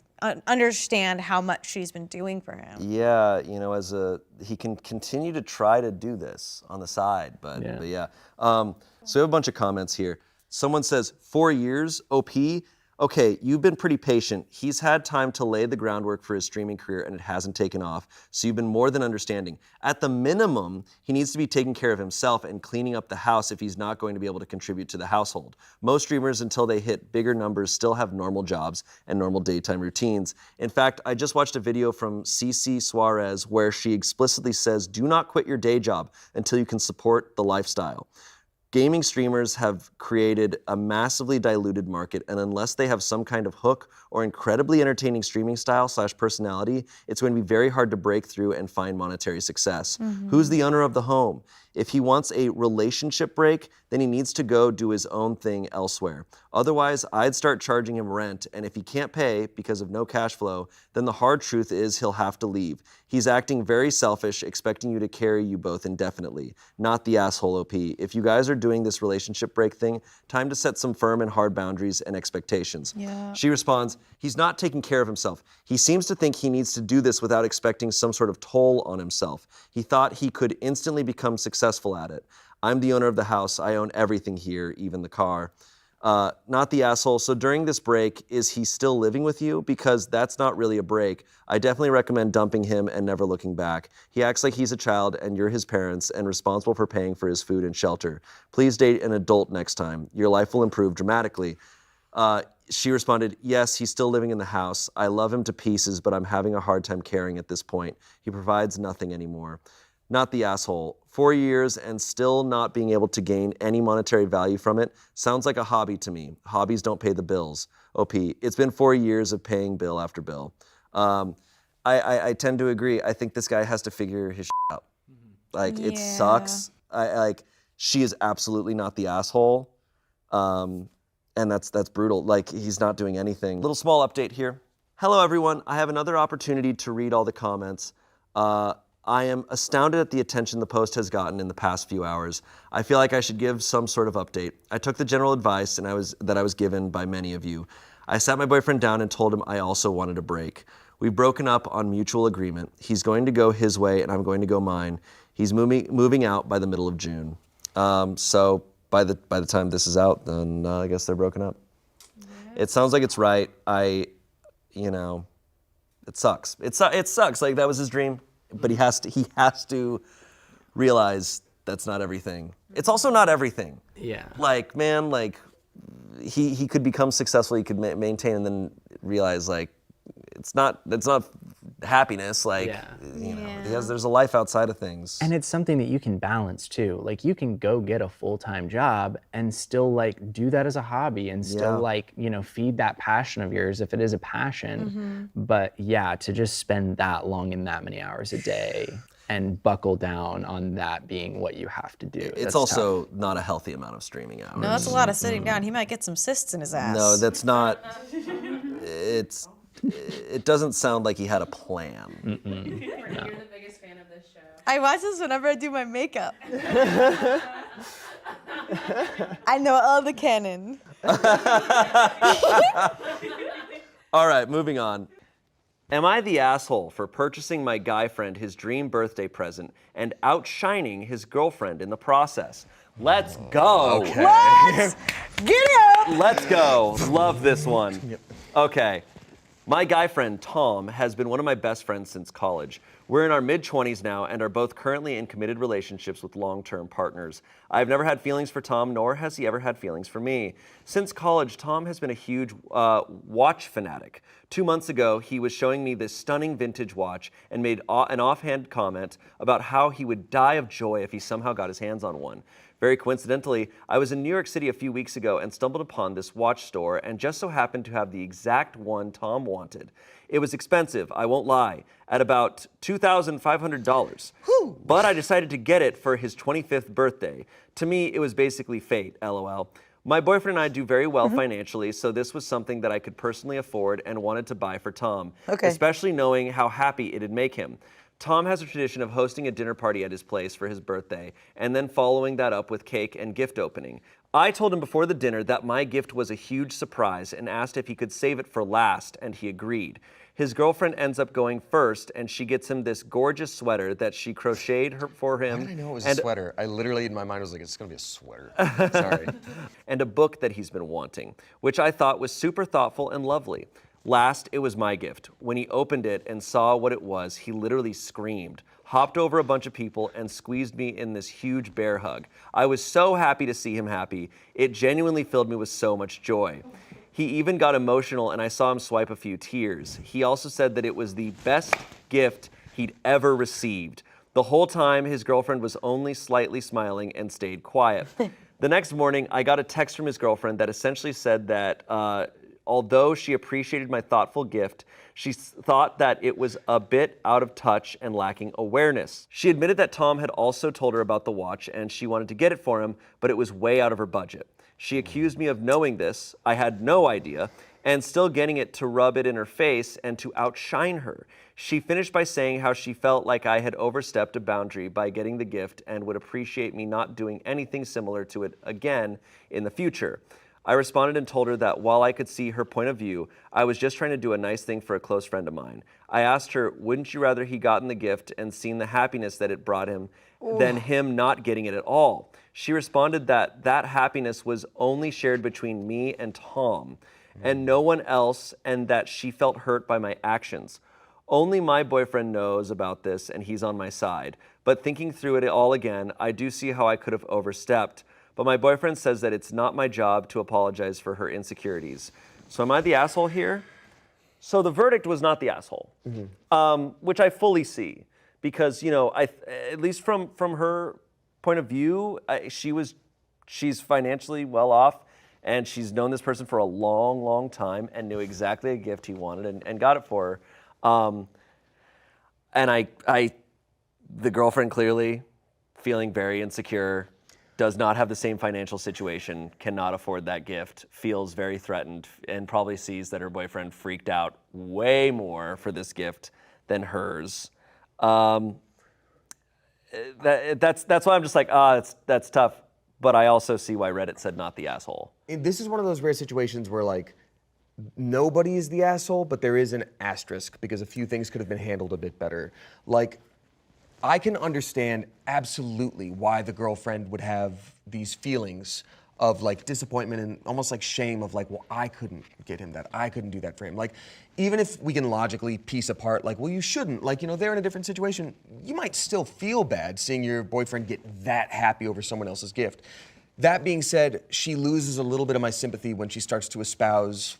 understand how much she's been doing for him. Yeah, you know, he can continue to try to do this on the side, but yeah. So we have a bunch of comments here. Someone says, 4 years, OP? Okay, you've been pretty patient. He's had time to lay the groundwork for his streaming career and it hasn't taken off, so you've been more than understanding. At the minimum, he needs to be taking care of himself and cleaning up the house if he's not going to be able to contribute to the household. Most streamers, until they hit bigger numbers, still have normal jobs and normal daytime routines. In fact, I just watched a video from Cece Suarez where she explicitly says, do not quit your day job until you can support the lifestyle. Gaming streamers have created a massively diluted market, and unless they have some kind of hook or incredibly entertaining streaming style / personality, it's going to be very hard to break through and find monetary success. Who's the owner of the home? If he wants a relationship break, then he needs to go do his own thing elsewhere. Otherwise, I'd start charging him rent, and if he can't pay because of no cash flow, then the hard truth is he'll have to leave. He's acting very selfish, expecting you to carry you both indefinitely. Not the asshole OP. If you guys are doing this relationship break thing, time to set some firm and hard boundaries and expectations. She responds, he's not taking care of himself. He seems to think he needs to do this without expecting some sort of toll on himself. He thought he could instantly become successful at it. I'm the owner of the house. I own everything here, even the car. Not the asshole. So during this break, is he still living with you? Because that's not really a break. I definitely recommend dumping him and never looking back. He acts like he's a child and you're his parents and responsible for paying for his food and shelter. Please date an adult next time. Your life will improve dramatically. She responded, yes, he's still living in the house. I love him to pieces, but I'm having a hard time caring at this point. He provides nothing anymore. Not the asshole. 4 years and still not being able to gain any monetary value from it sounds like a hobby to me. Hobbies don't pay the bills. OP, it's been 4 years of paying bill after bill. I tend to agree. I think this guy has to figure his shit out. Like, it sucks. She is absolutely not the asshole. And that's brutal. Like, he's not doing anything. Little small update here. Hello, everyone. I have another opportunity to read all the comments. I am astounded at the attention the post has gotten in the past few hours. I feel like I should give some sort of update. I took the general advice that I was given by many of you. I sat my boyfriend down and told him I also wanted a break. We've broken up on mutual agreement. He's going to go his way and I'm going to go mine. He's moving out by the middle of June. So by the time this is out, then I guess they're broken up. It sounds like it's right. It sucks. It sucks. Like that was his dream, but he has to realize that's not everything. It's also not everything. Yeah. Like man, like he could become successful. He could maintain, and then realize like it's not happiness. Like there's a life outside of things. And it's something that you can balance too. Like you can go get a full-time job and still like do that as a hobby and still like, feed that passion of yours if it is a passion. But yeah, to just spend that long in that many hours a day and buckle down on that being what you have to do. It's also not a healthy amount of streaming hours. No, that's a lot of sitting down. He might get some cysts in his ass. No, that's not. It doesn't sound like he had a plan. You're the biggest fan of this show. I watch this whenever I do my makeup. I know all the canon. All right, moving on. Am I the asshole for purchasing my guy friend his dream birthday present and outshining his girlfriend in the process? Let's go. Okay. Let's get it! Let's go. Love this one. Okay. My guy friend, Tom, has been one of my best friends since college. We're in our mid-20s now and are both currently in committed relationships with long-term partners. I've never had feelings for Tom, nor has he ever had feelings for me. Since college, Tom has been a huge watch fanatic. 2 months ago, he was showing me this stunning vintage watch and made an offhand comment about how he would die of joy if he somehow got his hands on one. Very coincidentally, I was in New York City a few weeks ago and stumbled upon this watch store and just so happened to have the exact one Tom wanted. It was expensive, I won't lie, at about $2,500. But I decided to get it for his 25th birthday. To me, it was basically fate, LOL. My boyfriend and I do very well financially, so this was something that I could personally afford and wanted to buy for Tom, especially knowing how happy it'd make him. Tom has a tradition of hosting a dinner party at his place for his birthday and then following that up with cake and gift opening. I told him before the dinner that my gift was a huge surprise and asked if he could save it for last, and he agreed. His girlfriend ends up going first, and she gets him this gorgeous sweater that she crocheted for him. How did I know it was a sweater? I literally, in my mind, was like, it's gonna be a sweater. Sorry. And a book that he's been wanting, which I thought was super thoughtful and lovely. Last, it was my gift. When he opened it and saw what it was, he literally screamed, hopped over a bunch of people, and squeezed me in this huge bear hug. I was so happy to see him happy. It genuinely filled me with so much joy. He even got emotional, and I saw him swipe a few tears. He also said that it was the best gift he'd ever received. The whole time, his girlfriend was only slightly smiling and stayed quiet. The next morning, I got a text from his girlfriend that essentially said that although she appreciated my thoughtful gift, she thought that it was a bit out of touch and lacking awareness. She admitted that Tom had also told her about the watch and she wanted to get it for him, but it was way out of her budget. She accused me of knowing this, I had no idea, and still getting it to rub it in her face and to outshine her. She finished by saying how she felt like I had overstepped a boundary by getting the gift and would appreciate me not doing anything similar to it again in the future. I responded and told her that while I could see her point of view, I was just trying to do a nice thing for a close friend of mine. I asked her, wouldn't you rather he gotten the gift and seen the happiness that it brought him than him not getting it at all? She responded that that happiness was only shared between me and Tom and no one else, and that she felt hurt by my actions. Only my boyfriend knows about this and he's on my side. But thinking through it all again, I do see how I could have overstepped. But my boyfriend says that it's not my job to apologize for her insecurities. So am I the asshole here? So the verdict was not the asshole, which I fully see. Because, at least from her point of view, she's financially well off, and she's known this person for a long, long time and knew exactly a gift he wanted and got it for her. And the girlfriend clearly feeling very insecure, does not have the same financial situation, cannot afford that gift, feels very threatened, and probably sees that her boyfriend freaked out way more for this gift than hers. That's why I'm just like, that's tough. But I also see why Reddit said not the asshole. This is one of those rare situations where like nobody is the asshole, but there is an asterisk because a few things could have been handled a bit better. Like, I can understand absolutely why the girlfriend would have these feelings of like disappointment and almost like shame of like, well, I couldn't get him that. I couldn't do that for him. Like, even if we can logically piece apart, like, well, you shouldn't. Like, you know, they're in a different situation. You might still feel bad seeing your boyfriend get that happy over someone else's gift. That being said, she loses a little bit of my sympathy when she starts to espouse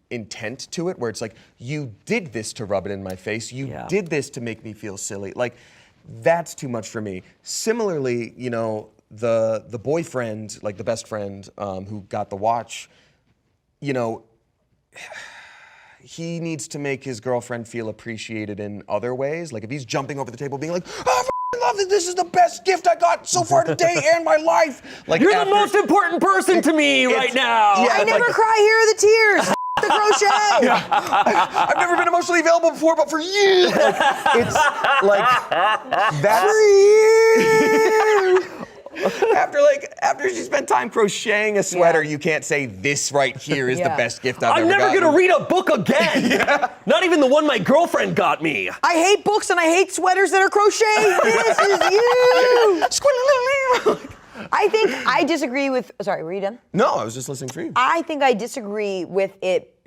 intent to it, where it's like, you did this to rub it in my face. You did this to make me feel silly. Like, that's too much for me. Similarly, you know, the boyfriend, like the best friend who got the watch, you know, he needs to make his girlfriend feel appreciated in other ways. Like if he's jumping over the table being like, oh, I love it, this is the best gift I got so far today and my life. Like You're the most important person to me right now. Yeah, I never cry, here are the tears. The crochet. I've never been emotionally available before, but for you. Like, it's like, that's for you. After she spent time crocheting a sweater, you can't say this right here is the best gift I've ever gotten. I'm never gonna read a book again. Not even the one my girlfriend got me. I hate books and I hate sweaters that are crocheted. This is you. I think I disagree with. Sorry, were you done? No, I was just listening for you. I think I disagree with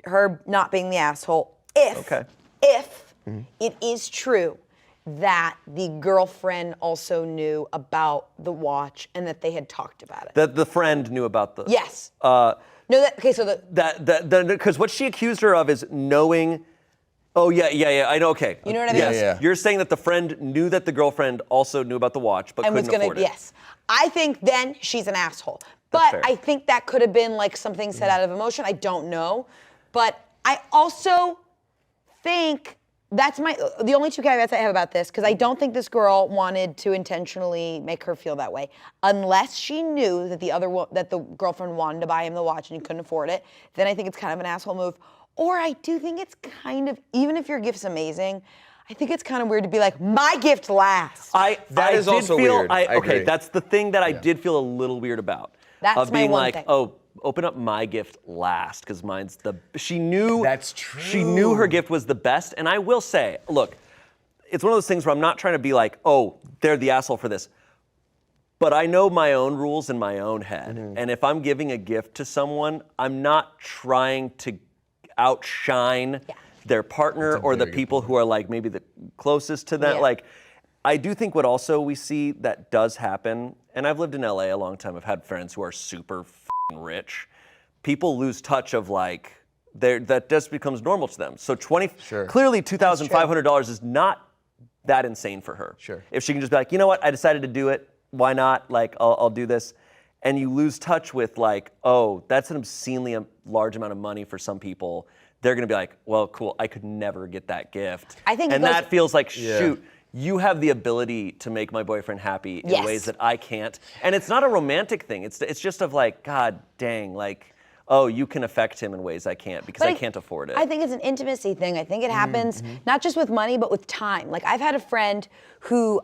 her not being the asshole. If it is true that the girlfriend also knew about the watch and that they had talked about it. That the friend knew about the. Yes. No. Because what she accused her of is knowing. Oh yeah. I know. Okay. You know what I mean? Yes. You're saying that the friend knew that the girlfriend also knew about the watch, but couldn't afford it. Yes. I think then she's an asshole. But I think that could have been like something said out of emotion. I don't know. But I also think that's the only two caveats I have about this, because I don't think this girl wanted to intentionally make her feel that way, unless she knew that the girlfriend wanted to buy him the watch and he couldn't afford it. Then I think it's kind of an asshole move. Or I do think it's kind of, even if your gift's amazing, I think it's kind of weird to be like, my gift lasts. That is also weird. I agree. That's the thing that I did feel a little weird about. That's of being my one like, thing. oh, open up my gift last, because mine's she knew. That's true. She knew her gift was the best, and I will say, look, it's one of those things where I'm not trying to be like, oh, they're the asshole for this. But I know my own rules in my own head. And if I'm giving a gift to someone, I'm not trying to outshine their partner or the people who are like maybe the closest to that. Like, I do think what also we see that does happen, and I've lived in LA a long time, I've had friends who are super rich. People lose touch of like, that just becomes normal to them. So clearly $2,500 is not that insane for her. Sure. If she can just be like, you know what, I decided to do it, why not? Like, I'll do this. And you lose touch with like, oh, that's an obscenely large amount of money for some people. They're gonna be like, well, cool, I could never get that gift. I think and that feels like, shoot, you have the ability to make my boyfriend happy in ways that I can't. And it's not a romantic thing. It's just of like, God dang, like, oh, you can affect him in ways I can't because I can't afford it. I think it's an intimacy thing. I think it happens not just with money, but with time. Like I've had a friend who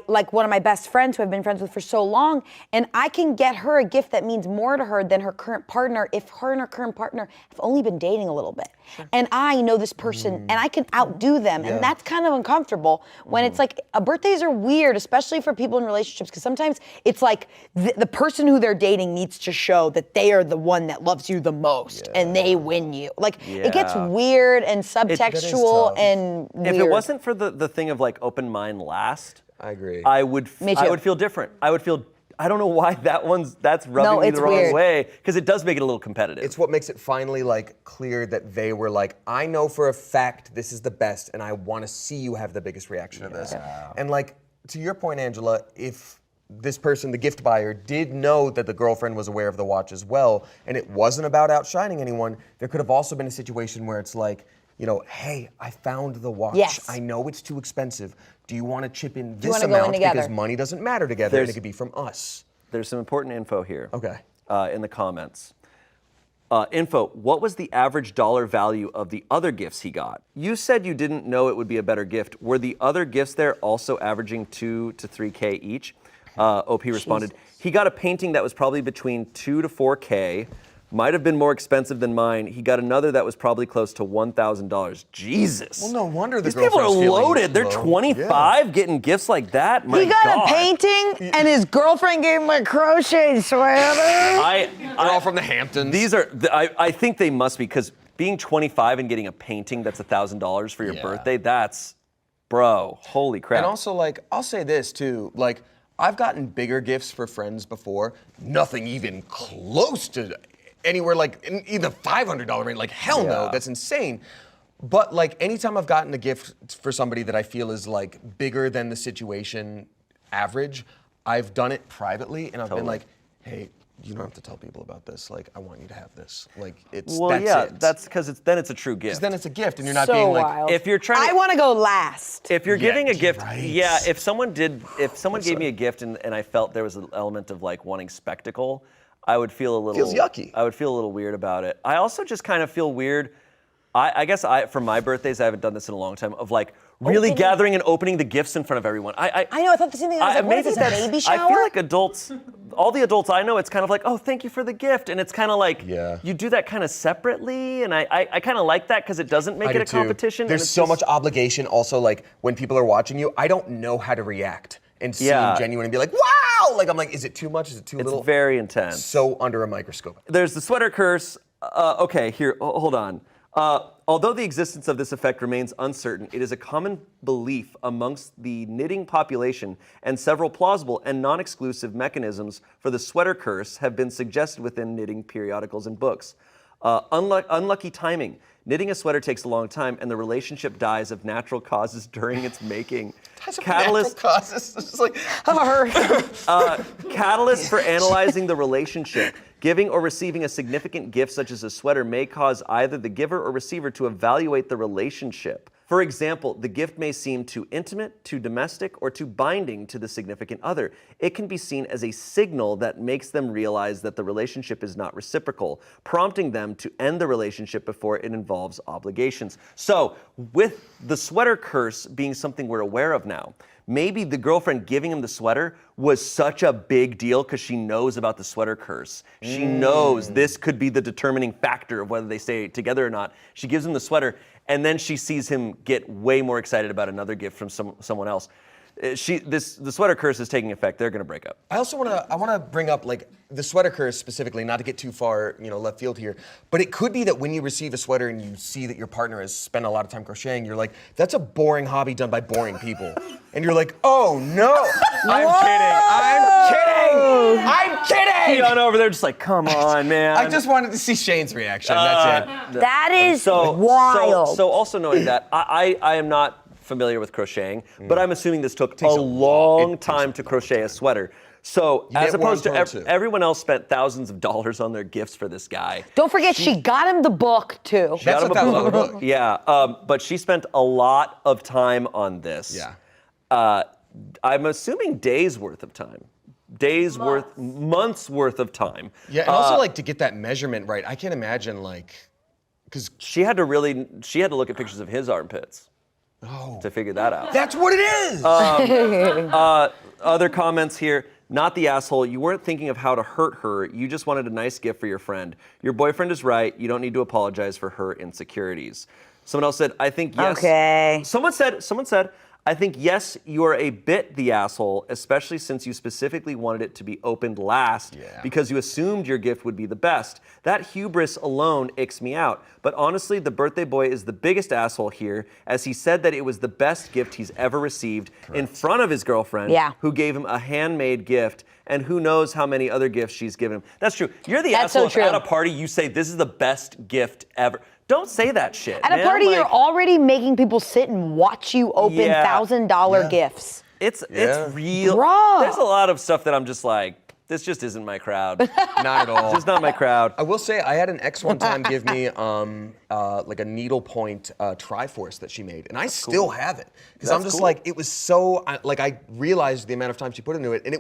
like one of my best friends who I've been friends with for so long, and I can get her a gift that means more to her than her current partner if her and her current partner have only been dating a little bit. And I know this person and I can outdo them. And that's kind of uncomfortable when it's like, birthdays are weird, especially for people in relationships, because sometimes it's like the person who they're dating needs to show that they are the one that loves you the most and they win you. Like it gets weird and subtextual and weird. If it wasn't for the thing of like open mind last, I agree. I would feel different. I don't know why that's rubbing me the wrong way, because it does make it a little competitive. It's what makes it finally like clear that they were like, I know for a fact this is the best and I want to see you have the biggest reaction to this. And like, to your point, Angela, if this person, the gift buyer, did know that the girlfriend was aware of the watch as well, and it wasn't about outshining anyone, there could have also been a situation where it's like, you know, hey, I found the watch. Yes. I know it's too expensive. Do you want to chip in this amount because money doesn't matter together and it could be from us? There's some important info here. Okay. In the comments. Info, what was the average dollar value of the other gifts he got? You said you didn't know it would be a better gift. Were the other gifts there also averaging 2 to 3K each? OP responded, he got a painting that was probably between 2 to 4K. Might have been more expensive than mine. He got another that was probably close to $1,000. Jesus. Well, no wonder the These people are girlfriend's feeling loaded. They're low. 25 getting gifts like that. My He got God. a painting, and his girlfriend gave him a crochet sweater. They're all from the Hamptons. These are, I think they must be, because being 25 and getting a painting that's $1,000 for your birthday, that's, bro, holy crap. And also, like, I'll say this too, like, I've gotten bigger gifts for friends before, nothing even close to anywhere like in either $500 range, like hell no, that's insane. But like anytime I've gotten a gift for somebody that I feel is like bigger than the situation average, I've done it privately and I've been like, hey, you don't have to tell people about this. Like, I want you to have this. Like, it's That's because then it's a true gift. then it's a gift, and you're not So being like, wild. If you're trying, I want to go last. if you're giving a gift, right. yeah. If someone gave me a gift and I felt there was an element of like wanting spectacle, I would feel a little Feels yucky. I would feel a little weird about it. I also just kind of feel weird. I guess for my birthdays, I haven't done this in a long time. Of like really gathering and opening the gifts in front of everyone. I know. I thought the same thing. I was like, what is this, a baby shower? I feel like adults, all the adults I know, it's kind of like, oh, thank you for the gift, and it's kind of like you do that kind of separately, and I kind of like that because it doesn't make I it do a too. competition. There's so much obligation. Also, like when people are watching you, I don't know how to react and seem genuine and be like, wow! Like I'm like, is it too much? Is it too little? It's very intense. So under a microscope. There's the sweater curse. Okay, here, hold on. Although the existence of this effect remains uncertain, it is a common belief amongst the knitting population, and several plausible and non-exclusive mechanisms for the sweater curse have been suggested within knitting periodicals and books. Unlucky timing. Knitting a sweater takes a long time, and the relationship dies of natural causes during its making. Natural causes. It's just like, Catalyst for analyzing the relationship. Giving or receiving a significant gift such as a sweater may cause either the giver or receiver to evaluate the relationship. For example, the gift may seem too intimate, too domestic, or too binding to the significant other. It can be seen as a signal that makes them realize that the relationship is not reciprocal, prompting them to end the relationship before it involves obligations. So, with the sweater curse being something we're aware of now, maybe the girlfriend giving him the sweater was such a big deal because she knows about the sweater curse. She knows this could be the determining factor of whether they stay together or not. She gives him the sweater, and then she sees him get way more excited about another gift from someone else. The sweater curse is taking effect. They're gonna break up. I also wanna bring up like the sweater curse specifically, not to get too far, left field here, but it could be that when you receive a sweater and you see that your partner has spent a lot of time crocheting, you're like, that's a boring hobby done by boring people. And you're like, oh no, I'm kidding. Keon over there just like, come on, man. I just wanted to see Shane's reaction, that's it. That is wild. So also knowing that, I am not familiar with crocheting, but I'm assuming this took a long time to crochet a sweater. So as opposed to everyone else spent thousands of dollars on their gifts for this guy. Don't forget, she got him the book too. That's what that was, the book. Yeah, but she spent a lot of time on this. Yeah. I'm assuming days worth of time. Months worth of time. Yeah, and also like to get that measurement right, I can't imagine because she had to look at pictures of his armpits. To figure that out. That's what it is! Other comments here. Not the asshole. You weren't thinking of how to hurt her. You just wanted a nice gift for your friend. Your boyfriend is right. You don't need to apologize for her insecurities. Someone else said, I think yes. Okay. Someone said, I think yes, you are a bit the asshole, especially since you specifically wanted it to be opened last because you assumed your gift would be the best. That hubris alone icks me out. But honestly, the birthday boy is the biggest asshole here, as he said that it was the best gift he's ever received in front of his girlfriend, who gave him a handmade gift, and who knows how many other gifts she's given him. That's true. You're the asshole if at a party you say this is the best gift ever. Don't say that shit. At a party, you're already making people sit and watch you open $1,000 gifts. It's real. Bruh. There's a lot of stuff that I'm just like, this just isn't my crowd. Not at all. Just not my crowd. I will say, I had an ex one time give me like a needlepoint Triforce that she made, and I still have it because I'm just like, it was so I realized the amount of time she put into it, and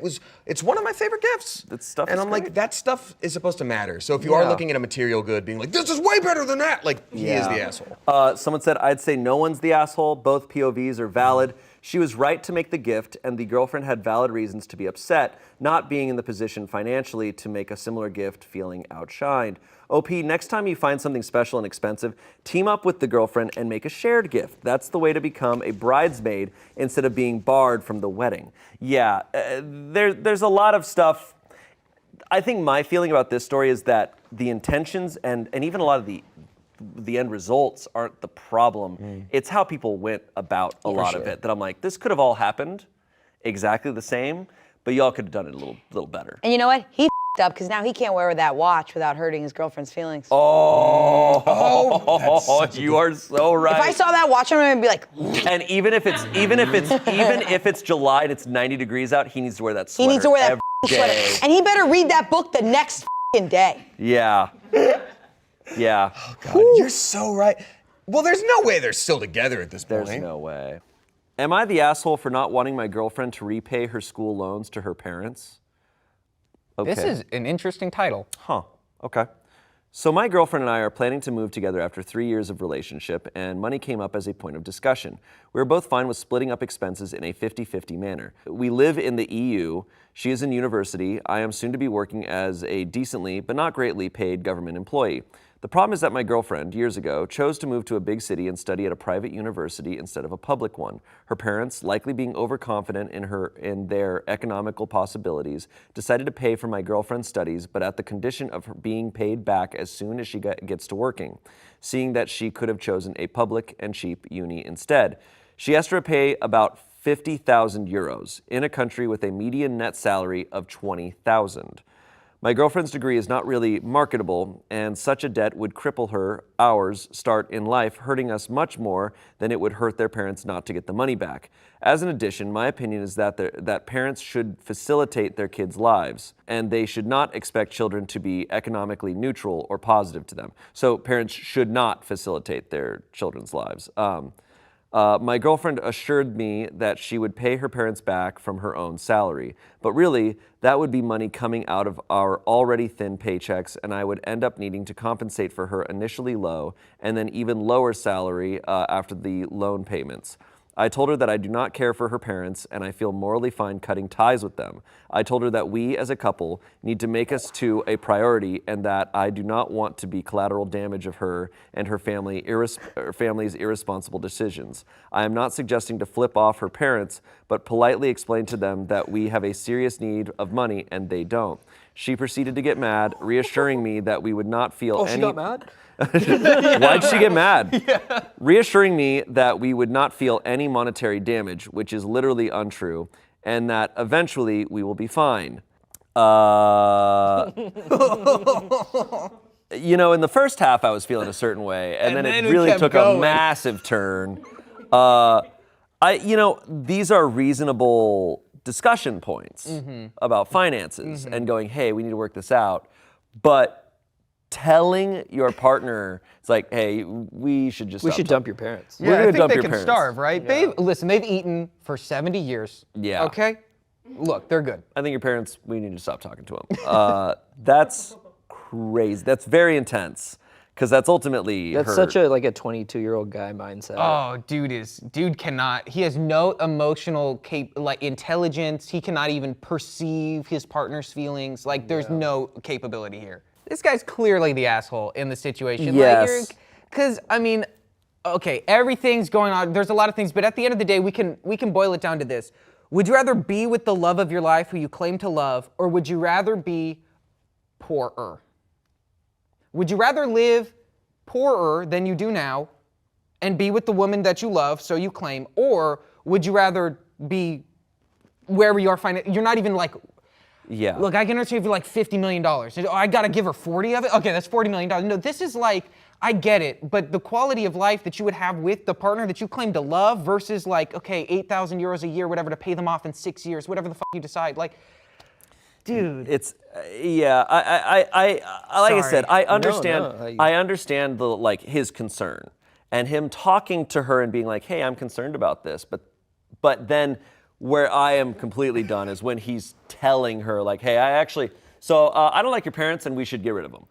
it's one of my favorite gifts. That stuff and is I'm great. like, that stuff is supposed to matter. So if you are looking at a material good, being like, this is way better than that, like he is the asshole. Someone said, I'd say no one's the asshole. Both POVs are valid. She was right to make the gift, and the girlfriend had valid reasons to be upset, not being in the position financially to make a similar gift, feeling outshined. OP, next time you find something special and expensive, team up with the girlfriend and make a shared gift. That's the way to become a bridesmaid instead of being barred from the wedding. Yeah, there's a lot of stuff. I think my feeling about this story is that the intentions and even a lot of the end results aren't the problem. It's how people went about a lot of it that I'm like, this could have all happened exactly the same, but y'all could have done it a little better. And you know what? He up because now he can't wear that watch without hurting his girlfriend's feelings. Oh, you are so right. If I saw that watch, I'm gonna be like. And even if it's July and it's 90 degrees out, he needs to wear that sweater. He needs to wear that every sweater, day. and he better read that book the next day. Yeah. Yeah. Oh, God, you're so right. Well, there's no way they're still together at this point. There's no way. Am I the asshole for not wanting my girlfriend to repay her school loans to her parents? Okay. This is an interesting title. Huh. Okay. So my girlfriend and I are planning to move together after 3 years of relationship, and money came up as a point of discussion. We were both fine with splitting up expenses in a 50-50 manner. We live in the EU. She is in university. I am soon to be working as a decently, but not greatly paid government employee. The problem is that my girlfriend, years ago, chose to move to a big city and study at a private university instead of a public one. Her parents, likely being overconfident in their economical possibilities, decided to pay for my girlfriend's studies, but at the condition of her being paid back as soon as she gets to working, seeing that she could have chosen a public and cheap uni instead. She asked her to pay about 50,000 euros in a country with a median net salary of 20,000. My girlfriend's degree is not really marketable, and such a debt would cripple her ours start in life, hurting us much more than it would hurt their parents not to get the money back. As an addition, my opinion is that parents should facilitate their kids' lives, and they should not expect children to be economically neutral or positive to them. So parents should not facilitate their children's lives. My girlfriend assured me that she would pay her parents back from her own salary, but really, that would be money coming out of our already thin paychecks, and I would end up needing to compensate for her initially low and then even lower salary after the loan payments. I told her that I do not care for her parents and I feel morally fine cutting ties with them. I told her that we as a couple need to make us two a priority and that I do not want to be collateral damage of her and her family's irresponsible decisions. I am not suggesting to flip off her parents, but politely explain to them that we have a serious need of money and they don't. She proceeded to get mad, reassuring me that we would not feel any... She got mad? Why'd she get mad? Yeah. Reassuring me that we would not feel any monetary damage, which is literally untrue, and that eventually we will be fine. You know, in the first half I was feeling a certain way, and then it really took a massive turn. These are reasonable discussion points about finances and going, hey, we need to work this out. But telling your partner, it's like, hey, we should just dump your parents. We're gonna I think dump they your can parents. starve, right? Yeah. They've eaten for 70 years. Yeah. Okay? Look, they're good. I think your parents, we need to stop talking to them. That's crazy. That's very intense. Because that's ultimately That's her. such a 22-year-old guy mindset. Oh, dude cannot. He has no emotional intelligence. He cannot even perceive his partner's feelings. There's no capability here. This guy's clearly the asshole in the situation. Yes. Because okay, everything's going on. There's a lot of things, but at the end of the day, we can boil it down to this: would you rather be with the love of your life, who you claim to love, or would you rather be poorer? Would you rather live poorer than you do now and be with the woman that you love, so you claim, or would you rather be wherever you are you're not even yeah. Look, I can understand if you're $50 million. I gotta give her 40 of it? Okay, that's $40 million. No, this is I get it, but the quality of life that you would have with the partner that you claim to love versus okay, 8,000 euros a year, whatever, to pay them off in 6 years, whatever the fuck you decide, dude. It's I said, I understand. I understand his concern and him talking to her and being like, "Hey, I'm concerned about this," but then where I am completely done is when he's telling her "Hey, I don't like your parents and we should get rid of them."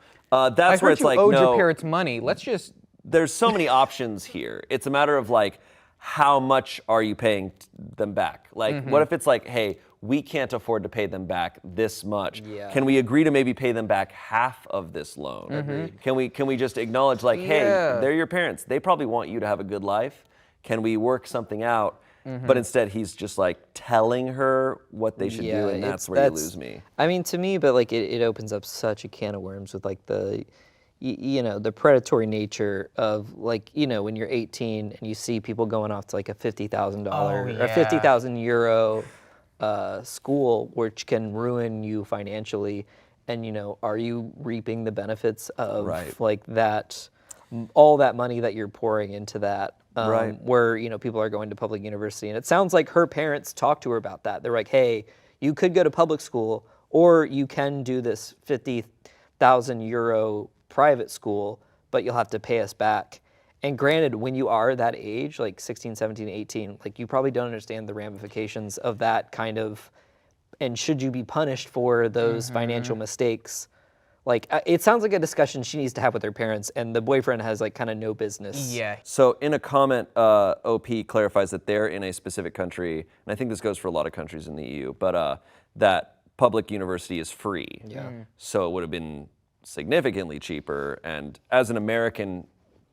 That's where it's you owed no. your parents money. Let's just. There's so many options here. It's a matter of how much are you paying them back? Like, what if it's like, hey, we can't afford to pay them back this much. Yeah. Can we agree to maybe pay them back half of this loan? Can we just acknowledge like, hey, they're your parents. They probably want you to have a good life. Can we work something out? But instead, he's just like telling her what they should do, and that's where you lose me. I mean, to me, but like it opens up such a can of worms with like the, you know, the predatory nature of like, you know, when you're 18 and you see people going off to like a $50,000 or 50,000 euro school, which can ruin you financially, and you know, are you reaping the benefits of like that, all that money that you're pouring into that? Where you know people are going to public university, and it sounds like her parents talked to her about that. They're like, hey, you could go to public school, or you can do this 50,000 euro private school, but you'll have to pay us back. And granted, when you are that age, like 16, 17, 18, like you probably don't understand the ramifications of that kind of, and should you be punished for those financial mistakes? Like, it sounds like a discussion she needs to have with her parents, and the boyfriend has like kind of no business. Yeah. So in a comment, OP clarifies that they're in a specific country, and I think this goes for a lot of countries in the EU, but that public university is free. Yeah. So it would have been significantly cheaper, and as an American,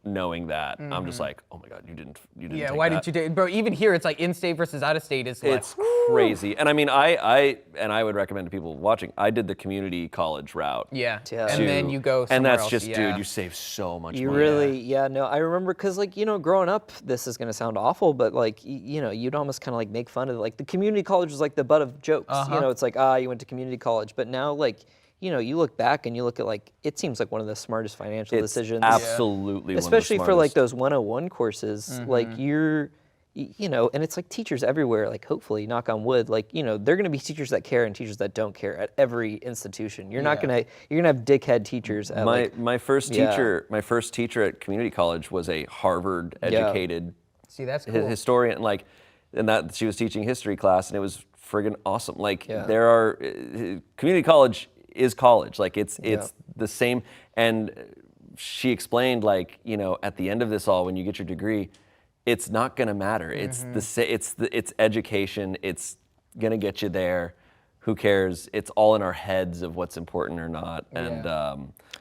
knowing that, I'm just like, oh my God, you didn't Yeah, take why that. didn't you do? Bro, even here, it's like in-state versus out-of-state is like. It's crazy. And I mean, I would recommend to people watching, I did the community college route. Yeah. Yeah. And then you go somewhere And that's else, just, yeah. dude, you save so much You money. really, no, I remember because like, you know, growing up, this is going to sound awful, but like, you know, you'd almost kind of like make fun of it. Like the community college was like the butt of jokes. You know, it's like, you went to community college. But now like, you know, you look back and you look at like, it seems like one of the smartest financial decisions. Absolutely. Especially one of the for like smartest. those 101 courses, like you know, and it's like teachers everywhere, like hopefully, knock on wood, like, you know, they're gonna be teachers that care and teachers that don't care at every institution. You're not gonna, you're gonna have dickhead teachers at My first teacher at community college was a Harvard educated See, that's cool. historian, like, and that she was teaching history class, and it was friggin' awesome. Like there are community college is college, like it's the same. And she explained, like, you know, at the end of this all, when you get your degree, it's not gonna matter. It's it's education. It's gonna get you there. Who cares? It's all in our heads of what's important or not. And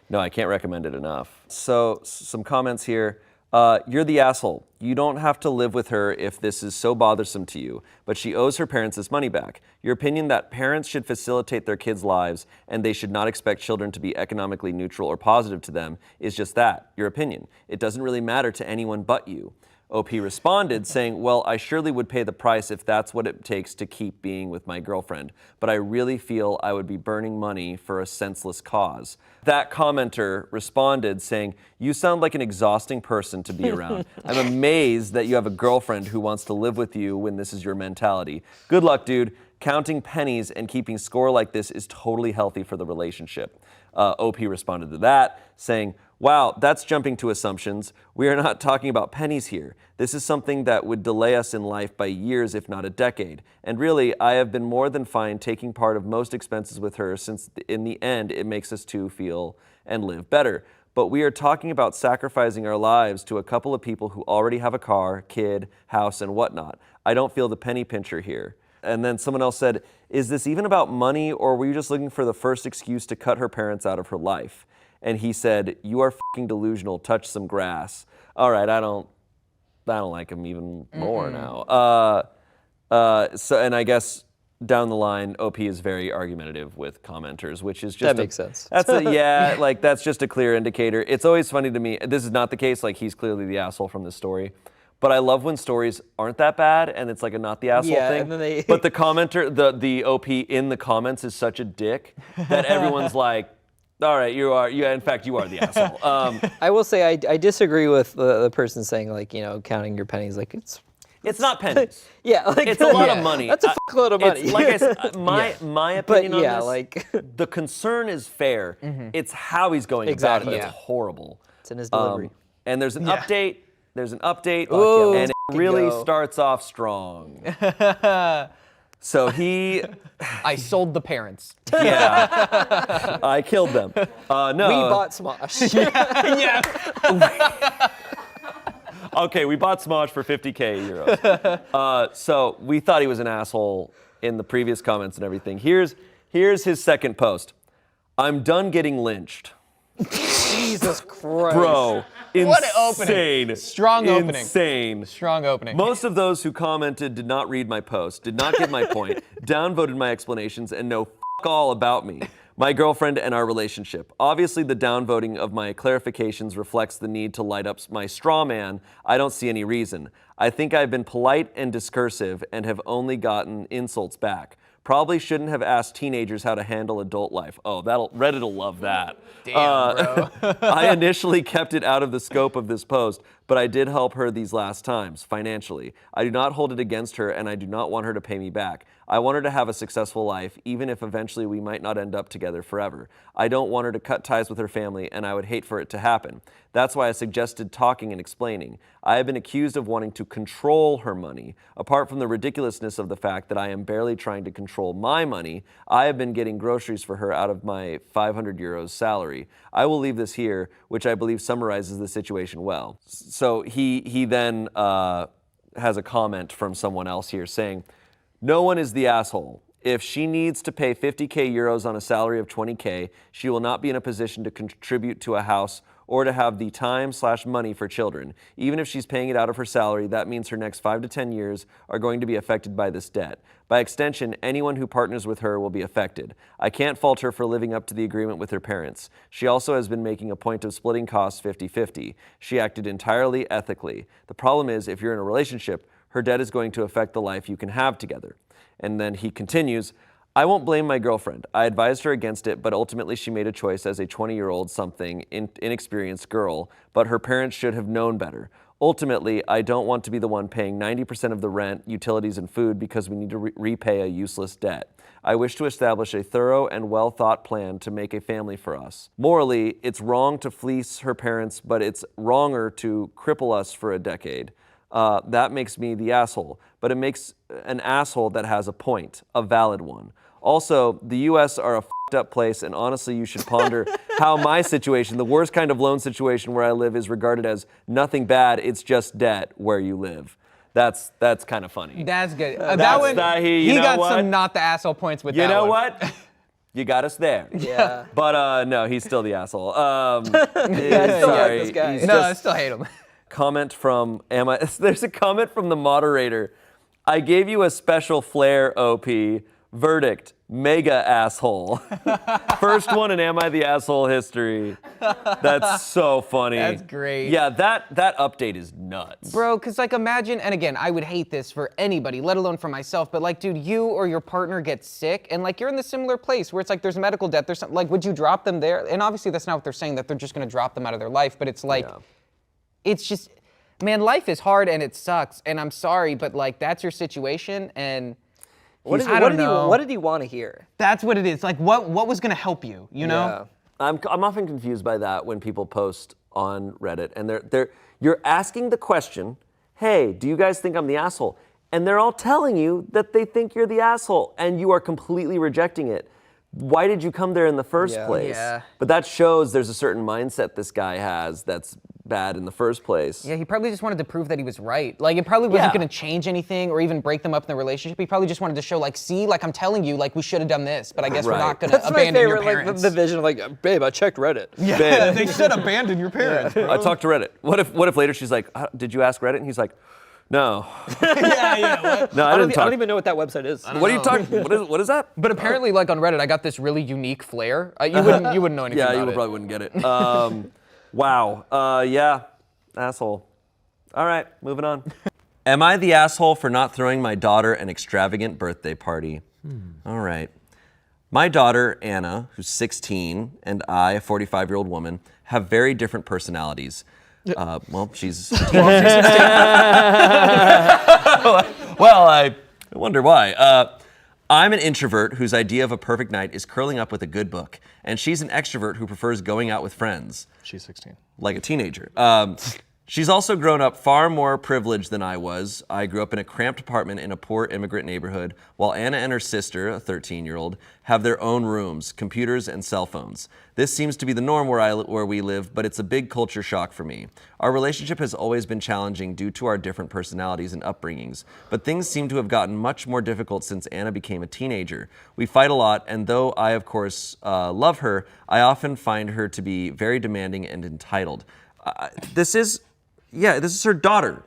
no, I can't recommend it enough. So some comments here. You're the asshole. You don't have to live with her if this is so bothersome to you, but she owes her parents this money back. Your opinion that parents should facilitate their kids' lives and they should not expect children to be economically neutral or positive to them is just that, your opinion. It doesn't really matter to anyone but you. OP responded saying, well, I surely would pay the price if that's what it takes to keep being with my girlfriend, but I really feel I would be burning money for a senseless cause. That commenter responded saying, you sound like an exhausting person to be around. I'm amazed that you have a girlfriend who wants to live with you when this is your mentality. Good luck, dude. Counting pennies and keeping score like this is totally healthy for the relationship. OP responded to that, saying, wow, that's jumping to assumptions. We are not talking about pennies here. This is something that would delay us in life by years, if not a decade. And really, I have been more than fine taking part of most expenses with her, since in the end, it makes us two feel and live better. But we are talking about sacrificing our lives to a couple of people who already have a car, kid, house, and whatnot. I don't feel the penny pincher here. And then someone else said, is this even about money, or were you just looking for the first excuse to cut her parents out of her life? And he said, you are fucking delusional, touch some grass. All right, I don't like him even more now. So, and I guess down the line, OP is very argumentative with commenters, which is just That makes sense. That's like that's just a clear indicator. It's always funny to me. This is not the case. Like, he's clearly the asshole from this story. But I love when stories aren't that bad and it's like a not the asshole thing. And then they But the commenter, the OP in the comments is such a dick that everyone's like, all right, you are the asshole. I will say I disagree with the person saying like, you know, counting your pennies, like it's not pennies. Yeah, like It's a lot of money. That's a fuckload of money. It's, like I said, my opinion on this, like the concern is fair. It's how he's going Exactly. about it. It's horrible. It's in his delivery. And there's an update. There's an update, Ooh, and it really go. starts off strong. So I sold the parents. Yeah, I killed them. No, We bought Smosh. Yeah. Okay, we bought Smosh for 50K euros. So we thought he was an asshole in the previous comments and everything. Here's his second post. I'm done getting lynched. Jesus Christ. Bro, insane. What an opening. Strong opening. Insane. Strong opening. Most of those who commented did not read my post, did not get my point, downvoted my explanations, and know all about me, my girlfriend, and our relationship. Obviously, the downvoting of my clarifications reflects the need to light up my straw man. I don't see any reason. I think I've been polite and discursive and have only gotten insults back. Probably shouldn't have asked teenagers how to handle adult life. Oh, Reddit will love that. Damn, bro. I initially kept it out of the scope of this post, but I did help her these last times, financially. I do not hold it against her, and I do not want her to pay me back. I want her to have a successful life, even if eventually we might not end up together forever. I don't want her to cut ties with her family, and I would hate for it to happen. That's why I suggested talking and explaining. I have been accused of wanting to control her money. Apart from the ridiculousness of the fact that I am barely trying to control my money, I have been getting groceries for her out of my 500 euros salary. I will leave this here, which I believe summarizes the situation well. So he then has a comment from someone else here saying, no one is the asshole. If she needs to pay 50K euros on a salary of 20K, she will not be in a position to contribute to a house or to have the time/money for children. Even if she's paying it out of her salary, that means her next 5 to 10 years are going to be affected by this debt. By extension, anyone who partners with her will be affected. I can't fault her for living up to the agreement with her parents. She also has been making a point of splitting costs 50-50. She acted entirely ethically. The problem is, if you're in a relationship, her debt is going to affect the life you can have together. And then he continues, I won't blame my girlfriend. I advised her against it, but ultimately she made a choice as a 20-year-old inexperienced girl, but her parents should have known better. Ultimately, I don't want to be the one paying 90% of the rent, utilities, and food because we need to repay a useless debt. I wish to establish a thorough and well-thought plan to make a family for us. Morally, it's wrong to fleece her parents, but it's wronger to cripple us for a decade. That makes me the asshole, but it makes an asshole that has a point, a valid one. Also, the U.S. are a f***ed up place, and honestly, you should ponder how my situation, the worst kind of loan situation where I live, is regarded as nothing bad, it's just debt where you live. That's kind of funny. That's good. You he know got what? some not the asshole points with that You know one. what? You got us there. Yeah. But no, he's still the asshole. Sorry. This guy. No, I still hate him. Comment from there's a comment from the moderator. I gave you a special flair, OP. Verdict, mega asshole. First one in Am I the Asshole history. That's so funny. That's great. Yeah, that update is nuts. Bro, because like imagine, and again, I would hate this for anybody, let alone for myself, but like, dude, you or your partner gets sick and like you're in the similar place where it's like there's medical debt, there's something, like would you drop them there? And obviously that's not what they're saying, that they're just gonna drop them out of their life, but it's like, it's just, man, life is hard and it sucks, and I'm sorry, but like that's your situation, and What did he want to hear? that's what it is. Like what was gonna help you, you know? I'm often confused by that when people post on Reddit and you're asking the question, hey, do you guys think I'm the asshole? And they're all telling you that they think you're the asshole and you are completely rejecting it. Why did you come there in the first place? Yeah. But that shows there's a certain mindset this guy has that's bad in the first place. Yeah, he probably just wanted to prove that he was right. Like, it probably wasn't gonna change anything or even break them up in the relationship. He probably just wanted to show, like, see, like, I'm telling you, like, we should have done this, but I guess we're not gonna abandon your parents. Like, the vision of, like, babe, I checked Reddit. Yeah, Babe. they should abandon your parents, bro. I talked to Reddit. What if later she's like, did you ask Reddit? And he's like, no. What? No, I didn't talk. I don't even know what that website is. What are you talking? What is that? But apparently, like, on Reddit, I got this really unique flair. You wouldn't know anything about it. Yeah, you probably wouldn't get it. Wow. Yeah. Asshole. All right, moving on. Am I the asshole for not throwing my daughter an extravagant birthday party? All right. My daughter, Anna, who's 16, and I, a 45-year-old woman, have very different personalities. Well, she's... well, I wonder why. I'm an introvert whose idea of a perfect night is curling up with a good book, and she's an extrovert who prefers going out with friends. She's 16. Like a teenager. She's also grown up far more privileged than I was. I grew up in a cramped apartment in a poor immigrant neighborhood, while Anna and her sister, a 13-year-old, have their own rooms, computers, and cell phones. This seems to be the norm where we live, but it's a big culture shock for me. Our relationship has always been challenging due to our different personalities and upbringings, but things seem to have gotten much more difficult since Anna became a teenager. We fight a lot, and though I, of course, love her, I often find her to be very demanding and entitled. This is her daughter.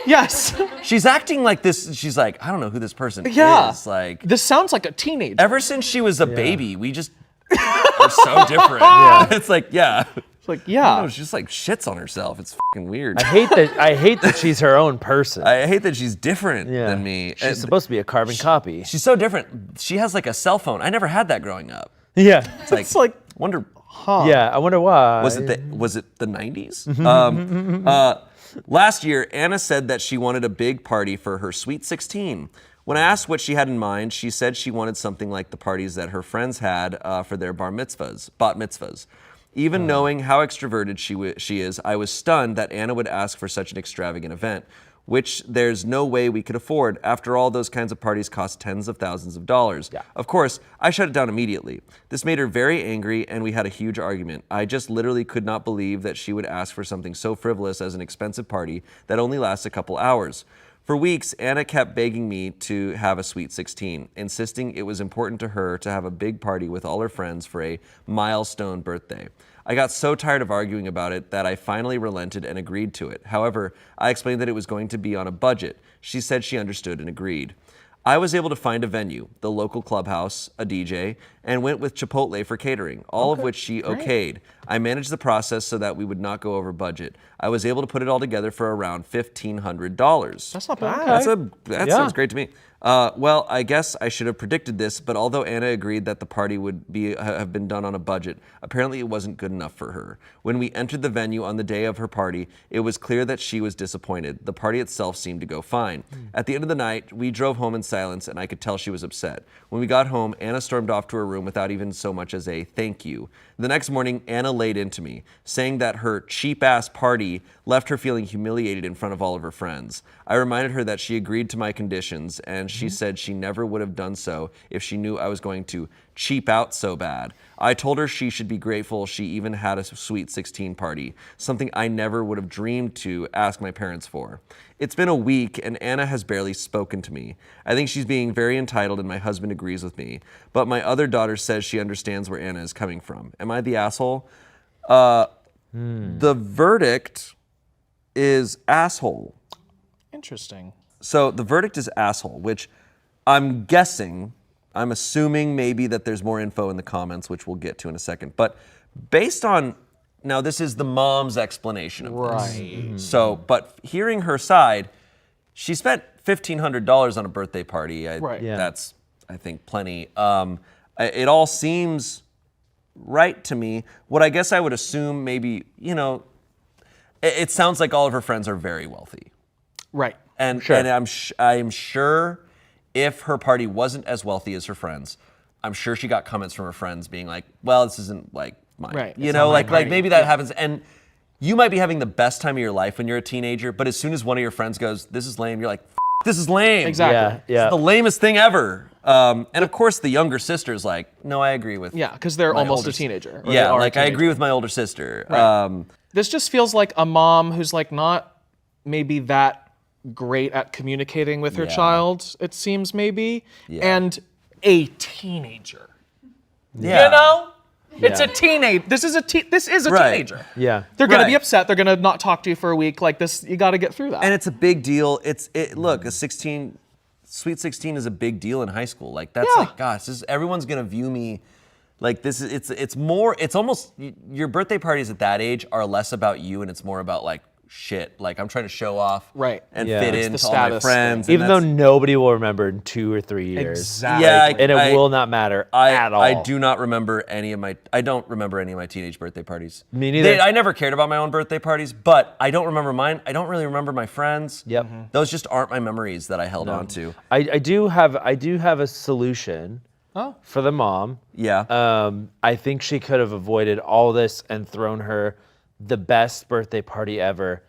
Yes. She's acting like this. She's like, I don't know who this person Yeah. is. Like, This sounds like a teenager. ever since she was a baby, we just are so different. Yeah. It's like, It's like, yeah. No, she just like shits on herself. It's fucking weird. I hate that she's her own person. I hate that she's different than me. She's supposed to be a carbon copy. She's so different. She has like a cell phone. I never had that growing up. Yeah. It's like wonder. Yeah, I wonder why. Was it the 90s? Last year, Anna said that she wanted a big party for her Sweet 16. When I asked what she had in mind, she said she wanted something like the parties that her friends had for their bat mitzvahs. Even knowing how extroverted she is, I was stunned that Anna would ask for such an extravagant event, which there's no way we could afford. After all, those kinds of parties cost tens of thousands of dollars. Yeah. Of course, I shut it down immediately. This made her very angry, and we had a huge argument. I just literally could not believe that she would ask for something so frivolous as an expensive party that only lasts a couple hours. For weeks, Anna kept begging me to have a Sweet 16, insisting it was important to her to have a big party with all her friends for a milestone birthday. I got so tired of arguing about it that I finally relented and agreed to it. However, I explained that it was going to be on a budget. She said she understood and agreed. I was able to find a venue, the local clubhouse, a DJ, and went with Chipotle for catering, all of which she okayed. I managed the process so that we would not go over budget. I was able to put it all together for around $1,500. That's not bad. That sounds great to me. Well, I guess I should have predicted this, but although Anna agreed that the party would have been done on a budget, apparently it wasn't good enough for her. When we entered the venue on the day of her party, it was clear that she was disappointed. The party itself seemed to go fine. At the end of the night, we drove home in silence, and I could tell she was upset. When we got home, Anna stormed off to her room without even so much as a thank you. The next morning, Anna laid into me, saying that her cheap-ass party left her feeling humiliated in front of all of her friends. I reminded her that she agreed to my conditions, and she said she never would have done so if she knew I was going to cheap out so bad. I told her she should be grateful she even had a Sweet 16 party, something I never would have dreamed to ask my parents for. It's been a week, and Anna has barely spoken to me. I think she's being very entitled, and my husband agrees with me. But my other daughter says she understands where Anna is coming from. Am I the asshole? The verdict is asshole. Interesting. So the verdict is asshole, which I'm assuming maybe that there's more info in the comments, which we'll get to in a second. But based on, now this is the mom's explanation of this. Right. So, but hearing her side, she spent $1,500 on a birthday party. Right. Yeah. That's, I think, plenty. It all seems right to me. What I guess I would assume maybe, it sounds like all of her friends are very wealthy. Right. And I'm sure if her party wasn't as wealthy as her friends, I'm sure she got comments from her friends being like, well, this isn't like mine. Right. Like maybe that happens. And you might be having the best time of your life when you're a teenager, but as soon as one of your friends goes, this is lame, you're like, this is lame. Exactly. This is the lamest thing ever. And of course the younger sister's like, no, I agree with Yeah, because they're my almost older a teenager. or Yeah, they are a like I teenager. agree with my older sister. Right. This just feels like a mom who's like not maybe that great at communicating with her Yeah. child, it seems maybe, Yeah. and a teenager. Yeah. You know? It's Yeah. a teenage. This is a Right. teenager. Yeah. They're gonna be Right. upset. They're gonna not talk to you for a week. Like this, you got to get through that. And it's a big deal. Look, Sweet 16 is a big deal in high school. Like that's Yeah. like, gosh, everyone's gonna view me like this. It's almost your birthday parties at that age are less about you and it's more about like shit. Like I'm trying to show off Right. and Yeah. fit It's in the to all my status friends. thing. Even though nobody will remember in 2 or 3 years. Exactly. Yeah, And it will not matter at all. I do not remember I don't remember any of my teenage birthday parties. Me neither. I never cared about my own birthday parties, but I don't remember mine. I don't really remember my friends. Yep. Those just aren't my memories that I held on to. I do have a solution for the mom. Yeah. I think she could have avoided all this and thrown her the best birthday party ever.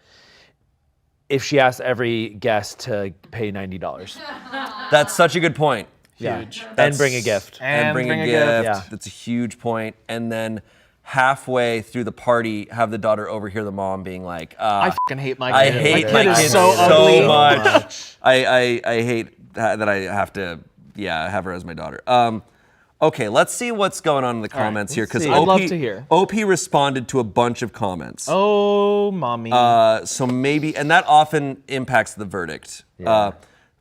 if she asked every guest to pay $90. That's such a good point. Huge. And bring a gift. And bring a gift. Yeah. That's a huge point. And then halfway through the party, have the daughter overhear the mom being like, I fucking hate my kid. I hate my is kid so so ugly. much. I hate that I have to, have her as my daughter. Okay, let's see what's going on in the comments here, because I'd love to hear. OP responded to a bunch of comments. Oh, mommy. So maybe, and that often impacts the verdict. A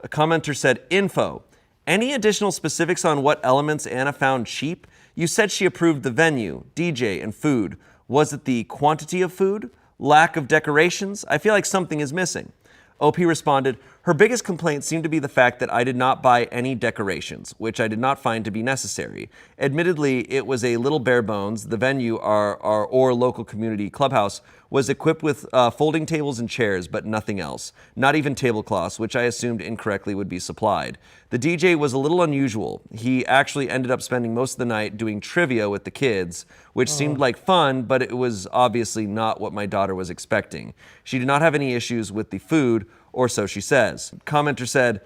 commenter said, info. Any additional specifics on what elements Anna found cheap? You said she approved the venue, DJ, and food. Was it the quantity of food? Lack of decorations? I feel like something is missing. OP responded, her biggest complaint seemed to be the fact that I did not buy any decorations, which I did not find to be necessary. Admittedly, it was a little bare bones. The venue, our local community clubhouse, was equipped with folding tables and chairs, but nothing else. Not even tablecloths, which I assumed incorrectly would be supplied. The DJ was a little unusual. He actually ended up spending most of the night doing trivia with the kids, which seemed like fun, but it was obviously not what my daughter was expecting. She did not have any issues with the food, or so she says. Commenter said,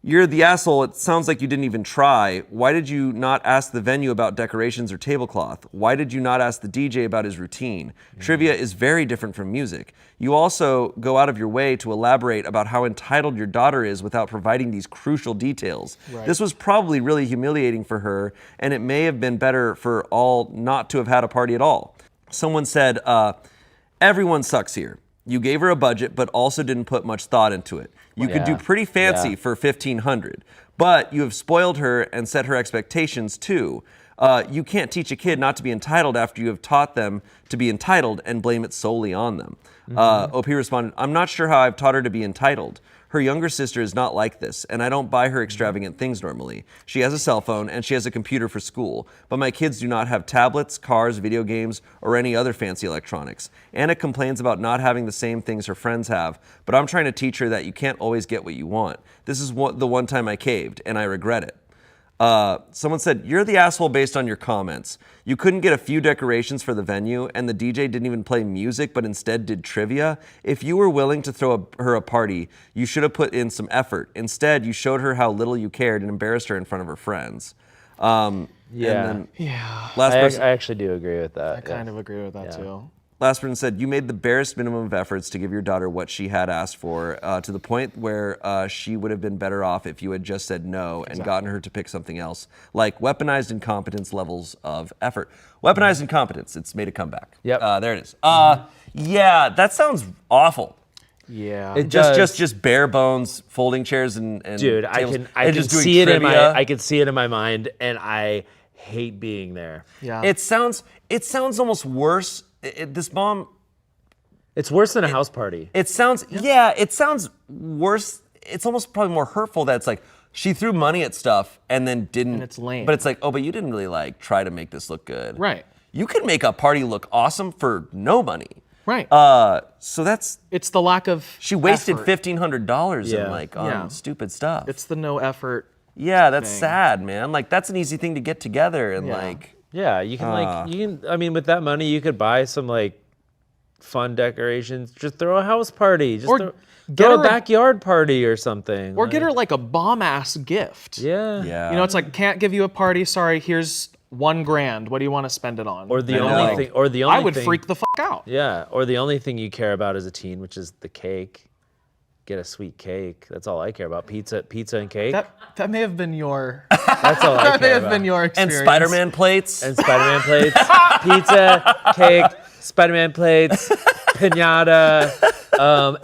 you're the asshole, it sounds like you didn't even try. Why did you not ask the venue about decorations or tablecloth? Why did you not ask the DJ about his routine? Trivia is very different from music. You also go out of your way to elaborate about how entitled your daughter is without providing these crucial details. Right. This was probably really humiliating for her, and it may have been better for all not to have had a party at all. Someone said, everyone sucks here. You gave her a budget, but also didn't put much thought into it. You could do pretty fancy for $1,500, but you have spoiled her and set her expectations too. You can't teach a kid not to be entitled after you have taught them to be entitled and blame it solely on them. OP responded, I'm not sure how I've taught her to be entitled. Her younger sister is not like this, and I don't buy her extravagant things normally. She has a cell phone, and she has a computer for school, but my kids do not have tablets, cars, video games, or any other fancy electronics. Anna complains about not having the same things her friends have, but I'm trying to teach her that you can't always get what you want. This is the one time I caved, and I regret it. Someone said, you're the asshole based on your comments. You couldn't get a few decorations for the venue, and the DJ didn't even play music, but instead did trivia. If you were willing to throw her a party, you should have put in some effort. Instead, you showed her how little you cared and embarrassed her in front of her friends. Yeah. Last person, I actually do agree with that. I kind of agree with that too. Last person said, you made the barest minimum of efforts to give your daughter what she had asked for, to the point where she would have been better off if you had just said no and gotten her to pick something else, like weaponized incompetence levels of effort. Weaponized incompetence, it's made a comeback. Yep. There it is. Yeah, that sounds awful. Yeah. It Just bare bones folding chairs and dude, tables, I and can just doing see it trivia. I can see it in my mind, and I hate being there. Yeah. It sounds almost worse. This mom, it's worse than a house party. it sounds worse. It's almost probably more hurtful that it's like she threw money at stuff and then didn't. And it's lame. But it's like, oh, but you didn't really like try to make this look good. Right. You can make a party look awesome for no money. Right. So that's It's the lack of she wasted effort. $1,500 Yeah. in like on stupid stuff. It's the no effort. Yeah, that's thing. sad, man. Like that's an easy thing to get together and Yeah. like. Yeah, you can I mean, with that money, you could buy some like fun decorations. Just throw a house party. Just Or throw get a her a- backyard party or something. Or get her like a bomb ass gift. Yeah. Yeah. You know, it's like, can't give you a party. Sorry, here's $1,000. What do you want to spend it on? Or the I only know. thing. Or the only I would thing, freak the fuck out. Yeah. Or the only thing you care about as a teen, which is the cake. Get a sweet cake. That's all I care about. Pizza and cake. That may have been your. That's all I that may care have about. been your And experience. Spider-Man plates. And Spider-Man plates, pizza, cake, Spider-Man plates, pinata,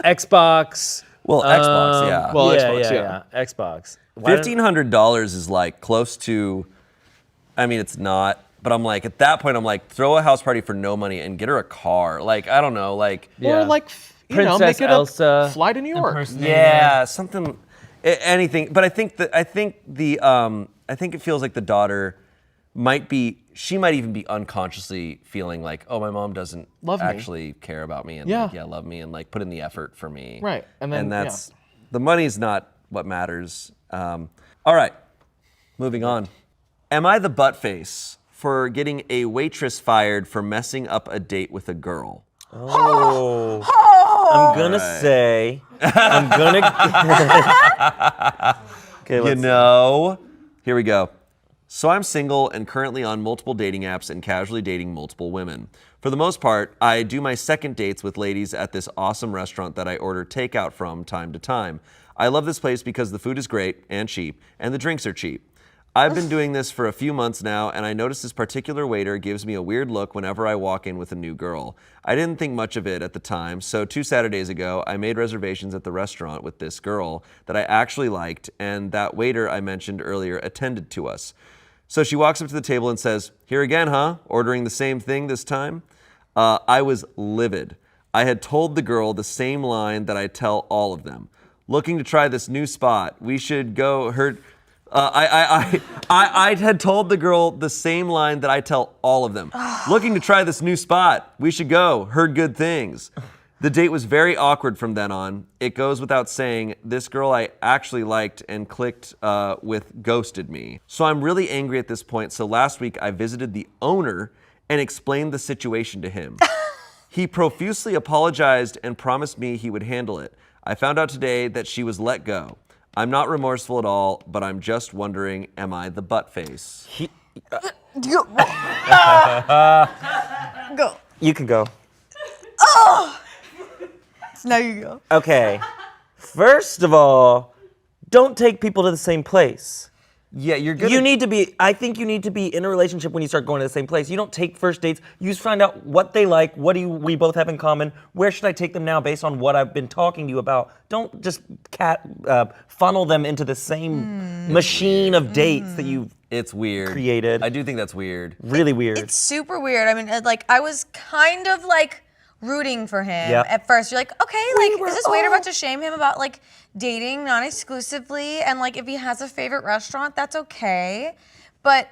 Xbox. Well, Xbox, yeah. Well, yeah, Xbox, yeah, Xbox. Why don't- $1,500 is like close to. I mean, it's not. But I'm like, at that point, I'm like, throw a house party for no money and get her a car. Like, I don't know, like. Yeah. Or like, Princess make it Elsa a fly to New York. Yeah, something, anything. But I think it feels like the daughter she might even be unconsciously feeling like, oh, my mom doesn't Love me. actually care about me and Yeah. like, love me and like put in the effort for me. Right, and then, that's the money's not what matters. All right, moving on. Am I the butt face for getting a waitress fired for messing up a date with a girl? I'm gonna right. say, I'm gonna. Okay, You know, here we go. So I'm single and currently on multiple dating apps and casually dating multiple women. For the most part, I do my second dates with ladies at this awesome restaurant that I order takeout from time to time. I love this place because the food is great and cheap, and the drinks are cheap. I've been doing this for a few months now, and I notice this particular waiter gives me a weird look whenever I walk in with a new girl. I didn't think much of it at the time, so 2 Saturdays ago, I made reservations at the restaurant with this girl that I actually liked, and that waiter I mentioned earlier attended to us. So she walks up to the table and says, "Here again, huh? Ordering the same thing this time?" I was livid. I had told the girl the same line that I tell all of them. Looking to try this new spot. We should go. I had told the girl the same line that I tell all of them. Looking to try this new spot. We should go. Heard good things. The date was very awkward from then on. It goes without saying, this girl I actually liked and clicked with ghosted me. So I'm really angry at this point. So last week I visited the owner and explained the situation to him. He profusely apologized and promised me he would handle it. I found out today that she was let go. I'm not remorseful at all, but I'm just wondering, am I the butt face? Go. You can go. Oh! Now you go. Okay. First of all, don't take people to the same place. Yeah, you're good. I think you need to be in a relationship when you start going to the same place. You don't take first dates. You just find out what they like, we both have in common. Where should I take them now based on what I've been talking to you about? Don't just funnel them into the same machine of dates that you've It's weird. created. I do think that's weird. Really weird. It's super weird. I mean, like, I was kind of like rooting for him Yeah. at first. You're like, okay, like, is this waiter about to shame him about like dating non-exclusively? And like, if he has a favorite restaurant, that's okay. But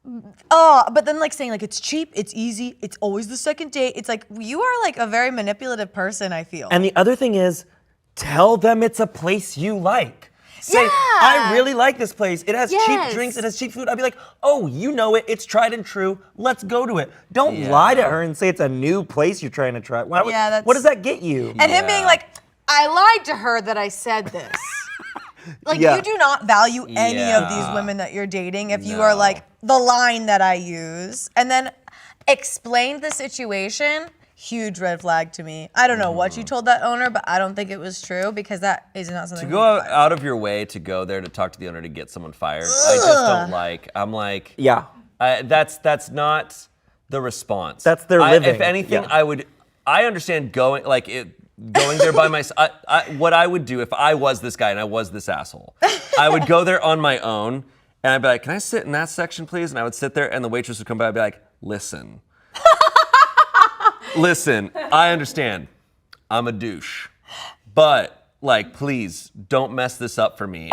then like saying like it's cheap, it's easy, it's always the second date. It's like you are like a very manipulative person, I feel. And the other thing is, tell them it's a place you like. Say, I really like this place. It has cheap drinks, it has cheap food. I'd be like, oh, you know it. It's tried and true. Let's go to it. Don't lie to her and say it's a new place you're trying to try. What does that get you? And him being like, I lied to her that I said this. Like, you do not value any of these women that you're dating if you are like, the line that I use. And then explain the situation. Huge red flag to me. I don't know what you told that owner, but I don't think it was true because that is not something. To go out of your way to go there to talk to the owner to get someone fired, I just don't like. I'm like, that's not the response. That's their living. If anything, I understand going there by myself. What I would do if I was this guy and I was this asshole, I would go there on my own and I'd be like, can I sit in that section, please? And I would sit there and the waitress would come by and be like, listen. Listen, I understand. I'm a douche. But, like, please, don't mess this up for me.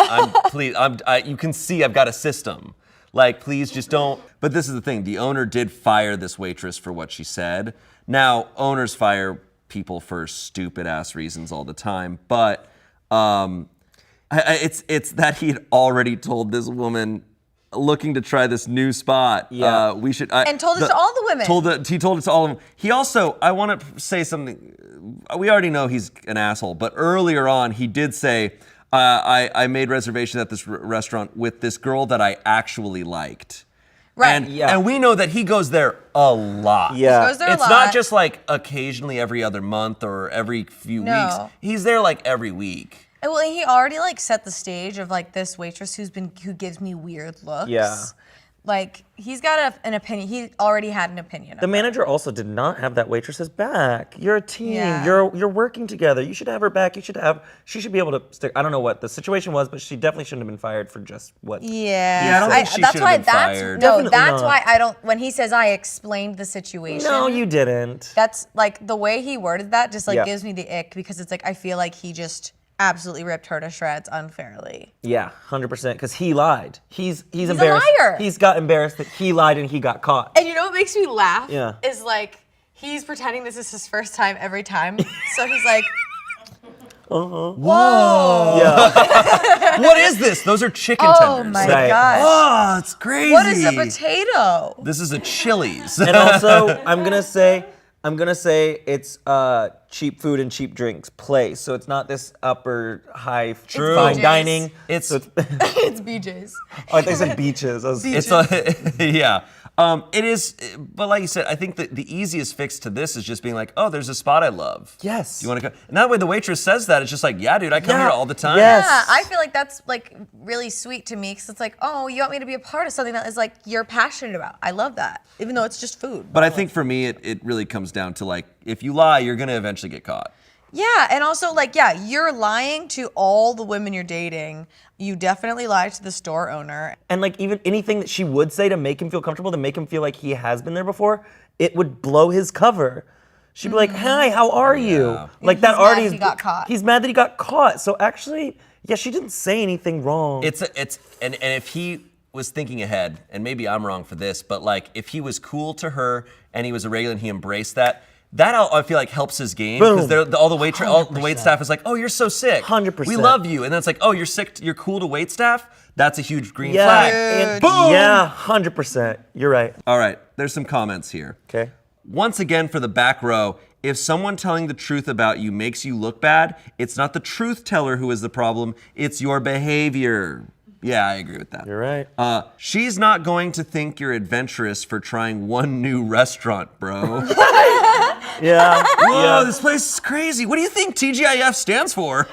You can see I've got a system. Like, please just don't. But this is the thing. The owner did fire this waitress for what she said. Now, owners fire people for stupid-ass reasons all the time. But it's that he had already told this woman looking to try this new spot. We should. And told it to all the women. He told it to all of them. He also, I want to say something. We already know he's an asshole, but earlier on he did say, I made reservations at this restaurant with this girl that I actually liked. Right. And we know that he goes there a lot. Yeah. He goes there a it's lot. not just like occasionally every other month or every few weeks. He's there like every week. Well, he already like set the stage of like this waitress who gives me weird looks. Yeah. Like he's got an opinion. He already had an opinion. The manager also did not have that waitress's back. You're a team. Yeah. You're working together. You should have her back. She should be able to stick. I don't know what the situation was, but she definitely shouldn't have been fired for just what. Yeah. I don't think she should have been fired. That's why I don't. When he says I explained the situation. No, you didn't. That's like the way he worded that just like Yeah. gives me the ick because it's like I feel like he just absolutely ripped her to shreds unfairly. Yeah, 100%. Because he lied. He's embarrassed. a liar. He's got embarrassed that he lied and he got caught. And you know what makes me laugh? Yeah. Is like he's pretending this is his first time every time. So he's like, Whoa. Yeah. What is this? Those are chicken oh tenders. my gosh. Oh, it's crazy. What is a potato? This is a Chili's. And also, I'm going to say, I'm gonna say it's cheap food and cheap drinks place. So it's not this upper high fine BJ's. dining. It's It's BJ's. Oh, I think said beaches. it's yeah. It is, but like you said, I think that the easiest fix to this is just being like, oh, there's a spot I love. Yes. Do you want to come? And that way the waitress says that, it's just like, yeah, dude, I come Yeah. here all the time. Yes. Yeah, I feel like that's like really sweet to me because it's like, oh, you want me to be a part of something that is like you're passionate about. I love that, even though it's just food. But I think for me, it really comes down to like, if you lie, you're gonna eventually get caught. Yeah, and also like, yeah, you're lying to all the women you're dating. You definitely lied to the store owner. And like even anything that she would say to make him feel comfortable, to make him feel like he has been there before, it would blow his cover. She'd be like, "Hi, how are you?" Like that he's already. mad he got caught. He's mad that he got caught. So actually, yeah, she didn't say anything wrong. And if he was thinking ahead, and maybe I'm wrong for this, but like if he was cool to her and he was a regular and he embraced that. That I feel like helps his game because all the wait staff is like, oh, you're so sick. 100%. We love you, and then it's like, oh, you're sick. You're cool to wait staff. That's a huge green yeah, flag. and, Boom. yeah, 100%. You're right. All right, there's some comments here. Okay. Once again, for the back row, if someone telling the truth about you makes you look bad, it's not the truth teller who is the problem. It's your behavior. Yeah, I agree with that. You're right. She's not going to think you're adventurous for trying one new restaurant, bro. Yeah. Whoa, this place is crazy. What do you think TGIF stands for?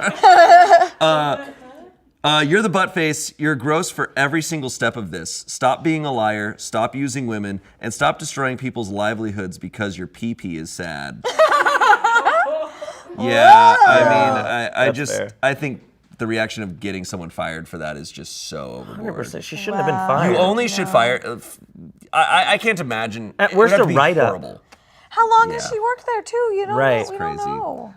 You're the butt face. You're gross for every single step of this. Stop being a liar, stop using women, and stop destroying people's livelihoods because your pee-pee is sad. Yeah, I mean, I think the reaction of getting someone fired for that is just so overboard. 100%. She shouldn't have been fired. You only should fire. I can't imagine. At worst, it would have a to be write-up. horrible. How long has she worked there too? You know, Right. we don't Crazy. know.